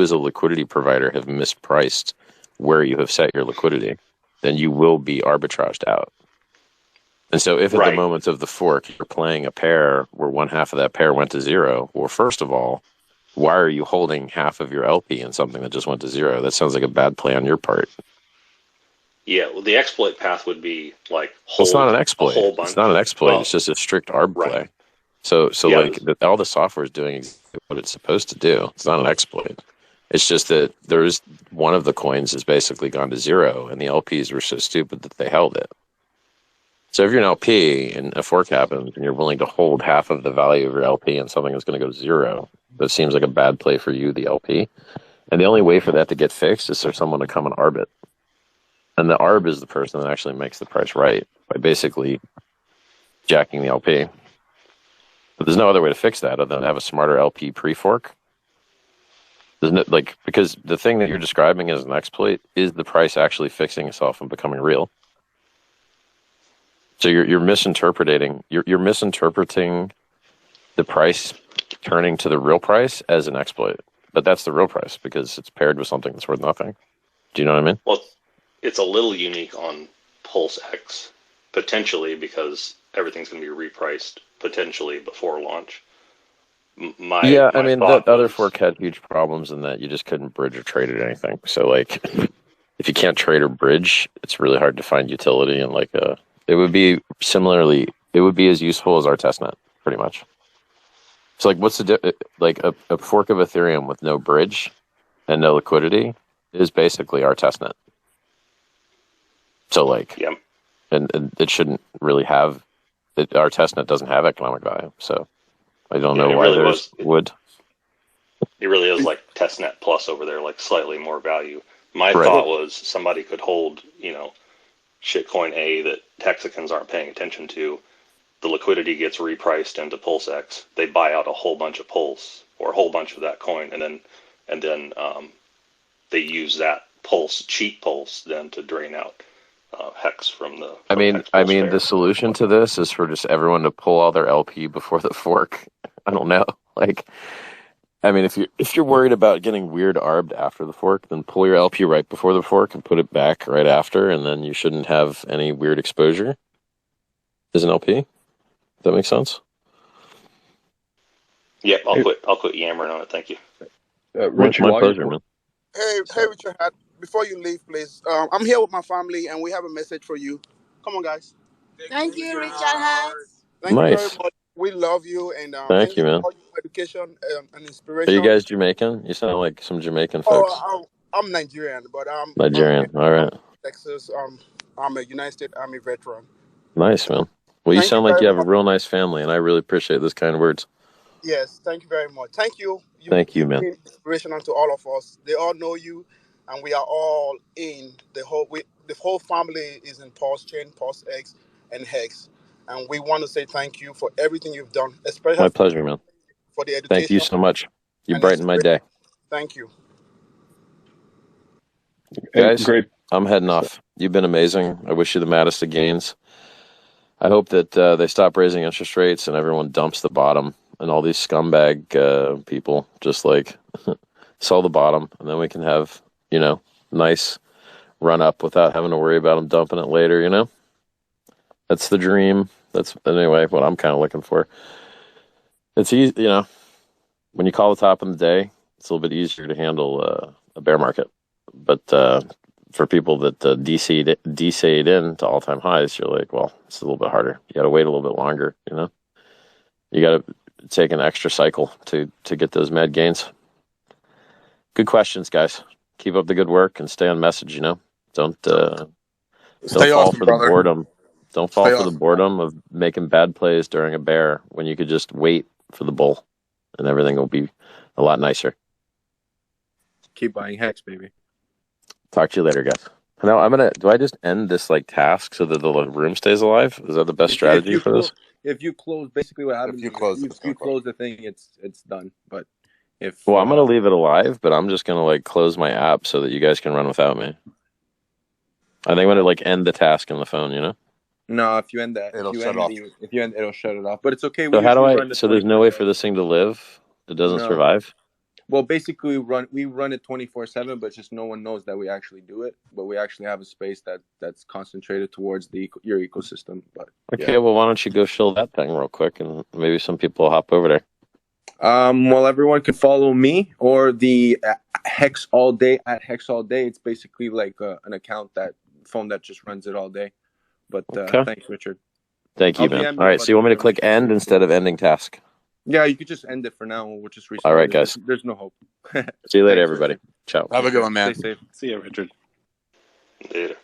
Speaker 1: as a liquidity provider have mispriced where you have set your liquidity, then you will be arbitraged out. And so if at the
Speaker 12: Right.
Speaker 1: moment of the fork you're playing a pair where one half of that pair went to zero, well, first of all, why are you holding half of your LP in something that just went to zero? That sounds like a bad play on your part.
Speaker 12: Yeah. Well, the exploit path would be like
Speaker 1: Well, it's not
Speaker 12: hold
Speaker 1: an
Speaker 12: a
Speaker 1: exploit.
Speaker 12: whole
Speaker 1: It's not
Speaker 12: bunch.
Speaker 1: an exploit.
Speaker 12: Well,
Speaker 1: It's just a strict arb
Speaker 12: right.
Speaker 1: play. So
Speaker 12: Yeah.
Speaker 1: like all the software is doing exactly what it's supposed to do. It's not an exploit. It's just that there's one of the coins has basically gone to zero, and the LPs were so stupid that they held it. So if you're an LP and a fork happens, and you're willing to hold half of the value of your LP in something that's going to go to zero, that seems like a bad play for you, the LP. And the only way for that to get fixed is for someone to come and arb it. And the arb is the person that actually makes the price right by basically jacking the LP. But there's no other way to fix that other than have a smarter LP pre-fork. Isn't it like because the thing that you're describing as an exploit is the price actually fixing itself and becoming real. So you're misinterpreting you're misinterpreting the price turning to the real price as an exploit. But that's the real price because it's paired with something that's worth nothing. Do you know what I mean?
Speaker 12: Well, it's a little unique on Pulse X potentially because everything's going to be repriced potentially before launch.
Speaker 1: Yeah, I
Speaker 12: My
Speaker 1: mean that
Speaker 12: thought
Speaker 1: other
Speaker 12: was
Speaker 1: fork had huge problems in that you just couldn't bridge or trade or anything. So like if you can't trade or bridge, it's really hard to find utility and like it would be as useful as our testnet, pretty much. So like what's like a fork of Ethereum with no bridge and no liquidity is basically our testnet. So like
Speaker 12: yeah.
Speaker 1: and it shouldn't really have our testnet doesn't have economic value. So I don't
Speaker 12: Yeah,
Speaker 1: know
Speaker 12: it
Speaker 1: why
Speaker 12: really
Speaker 1: theirs
Speaker 12: was.
Speaker 1: would.
Speaker 12: It really is like testnet plus over there, like slightly more value. My
Speaker 1: Right.
Speaker 12: thought was somebody could hold, shitcoin A that Texicans aren't paying attention to. The liquidity gets repriced into Pulse X. They buy out a whole bunch of Pulse or a whole bunch of that coin, and then they use that cheat Pulse, then to drain out Hex from the Hex
Speaker 1: I
Speaker 12: Pulse
Speaker 1: mean, the
Speaker 12: pair and
Speaker 1: solution to
Speaker 12: whatnot.
Speaker 1: this is for just everyone to pull all their LP before the fork. I don't know. Like, I mean, if you're worried about getting weird arbed after the fork, then pull your LP right before the fork and put it back right after, and then you shouldn't have any weird exposure as an LP. Does that make sense?
Speaker 12: Yep, I'll quit yammering on it. Thank you.
Speaker 7: Richard,
Speaker 1: My
Speaker 7: while
Speaker 1: pleasure,
Speaker 7: you
Speaker 1: man.
Speaker 13: Hey,
Speaker 7: sorry,
Speaker 13: Richard. Before you leave, please. I'm here with my family, and we have a message for you. Come on, guys. Thank you, Richard Hart. Thank you very
Speaker 1: Nice.
Speaker 13: much. We love you, and
Speaker 1: Thank
Speaker 13: thank
Speaker 1: you,
Speaker 13: you
Speaker 1: man.
Speaker 13: for your education and
Speaker 1: Are you
Speaker 13: inspiration.
Speaker 1: guys Jamaican? You sound like some Jamaican folks.
Speaker 13: Oh, I'm Nigerian, but I'm here.
Speaker 1: Nigerian. All
Speaker 13: I'm
Speaker 1: right.
Speaker 13: from Texas. I'm a United States Army veteran.
Speaker 1: Nice, man. Well, you
Speaker 13: Thank you
Speaker 1: sound like
Speaker 13: very
Speaker 1: you have a
Speaker 13: much.
Speaker 1: real nice family, and I really appreciate those kind words.
Speaker 13: Yes, thank you very much. Thank you.
Speaker 1: Thank you,
Speaker 13: You've
Speaker 1: man.
Speaker 13: been inspirational to all of us. They all know you, and we are all in the whole family is in Pulse Chain, Pulse X, and Hex, and we want to say thank you for everything you've done,
Speaker 1: My
Speaker 13: especially
Speaker 1: pleasure, man.
Speaker 13: for the
Speaker 1: Thank you
Speaker 13: education
Speaker 1: so much. You
Speaker 13: and
Speaker 1: brighten my
Speaker 13: inspiration.
Speaker 1: day.
Speaker 13: Thank you.
Speaker 7: hey,
Speaker 1: Guys,
Speaker 7: great.
Speaker 1: I'm heading off. You've been amazing. I wish you the maddest of gains. I hope that they stop raising interest rates and everyone dumps the bottom and all these scumbag people just like sell the bottom and then we can have, nice run up without having to worry about them dumping it later, you know? That's the dream. That's, anyway, what I'm kind of looking for. It's easy, you know, when you call the top of the day, it's a little bit easier to handle a bear market. But for people that DC'd in to all-time highs, you're like, well, it's a little bit harder. You got to wait a little bit longer, you know? You got to take an extra cycle to get those mad gains. Good questions, guys. Keep up the good work and stay on message, you know? Don't
Speaker 8: Stay
Speaker 1: fall
Speaker 8: awesome,
Speaker 1: for the
Speaker 8: brother.
Speaker 1: boredom. Don't fall
Speaker 8: Stay
Speaker 1: for the
Speaker 8: awesome.
Speaker 1: boredom of making bad plays during a bear when you could just wait for the bull and everything will be a lot nicer.
Speaker 2: Keep buying Hex, baby.
Speaker 1: Talk to you later, guys. Now do I just end this like task so that the room stays alive? Is that the best strategy for this?
Speaker 2: If you close, basically what happens
Speaker 8: If you
Speaker 2: is
Speaker 8: close,
Speaker 2: if
Speaker 8: it's
Speaker 2: you
Speaker 8: gonna close.
Speaker 2: close the thing, it's done. But if
Speaker 1: Well, I'm gonna leave it alive, but I'm just gonna like close my app so that you guys can run without me. I think I'm gonna like end the task on the phone, you know?
Speaker 2: no, if you end that,
Speaker 8: It'll shut off.
Speaker 2: it'll shut it off. But it's okay.
Speaker 1: So how do I
Speaker 2: Run the
Speaker 1: so there's no way for
Speaker 2: 24/7.
Speaker 1: this thing to live? It doesn't
Speaker 2: No.
Speaker 1: survive?
Speaker 2: Well, basically, we run it 24/7, but just no one knows that we actually do it. But we actually have a space that's concentrated towards your ecosystem. But
Speaker 1: Okay,
Speaker 2: yeah.
Speaker 1: well, why don't you go shill that thing real quick, and maybe some people will hop over there.
Speaker 2: Well, everyone can follow me or the Hex All Day at Hex All Day. It's basically like an account phone that just runs it all day. But
Speaker 1: Okay.
Speaker 2: thanks, Richard.
Speaker 1: Thank you,
Speaker 2: I'll
Speaker 1: man.
Speaker 2: DM
Speaker 1: All right, so you want me to click
Speaker 2: information
Speaker 1: end instead of ending task?
Speaker 2: Yeah, you could just end it for now. We'll just restart.
Speaker 1: All right, guys.
Speaker 2: There's no hope.
Speaker 1: See you later,
Speaker 2: Thanks,
Speaker 1: everybody.
Speaker 2: Richard.
Speaker 1: Ciao.
Speaker 8: Have a good one, man.
Speaker 2: Stay safe.
Speaker 3: See ya, Richard.
Speaker 12: Later.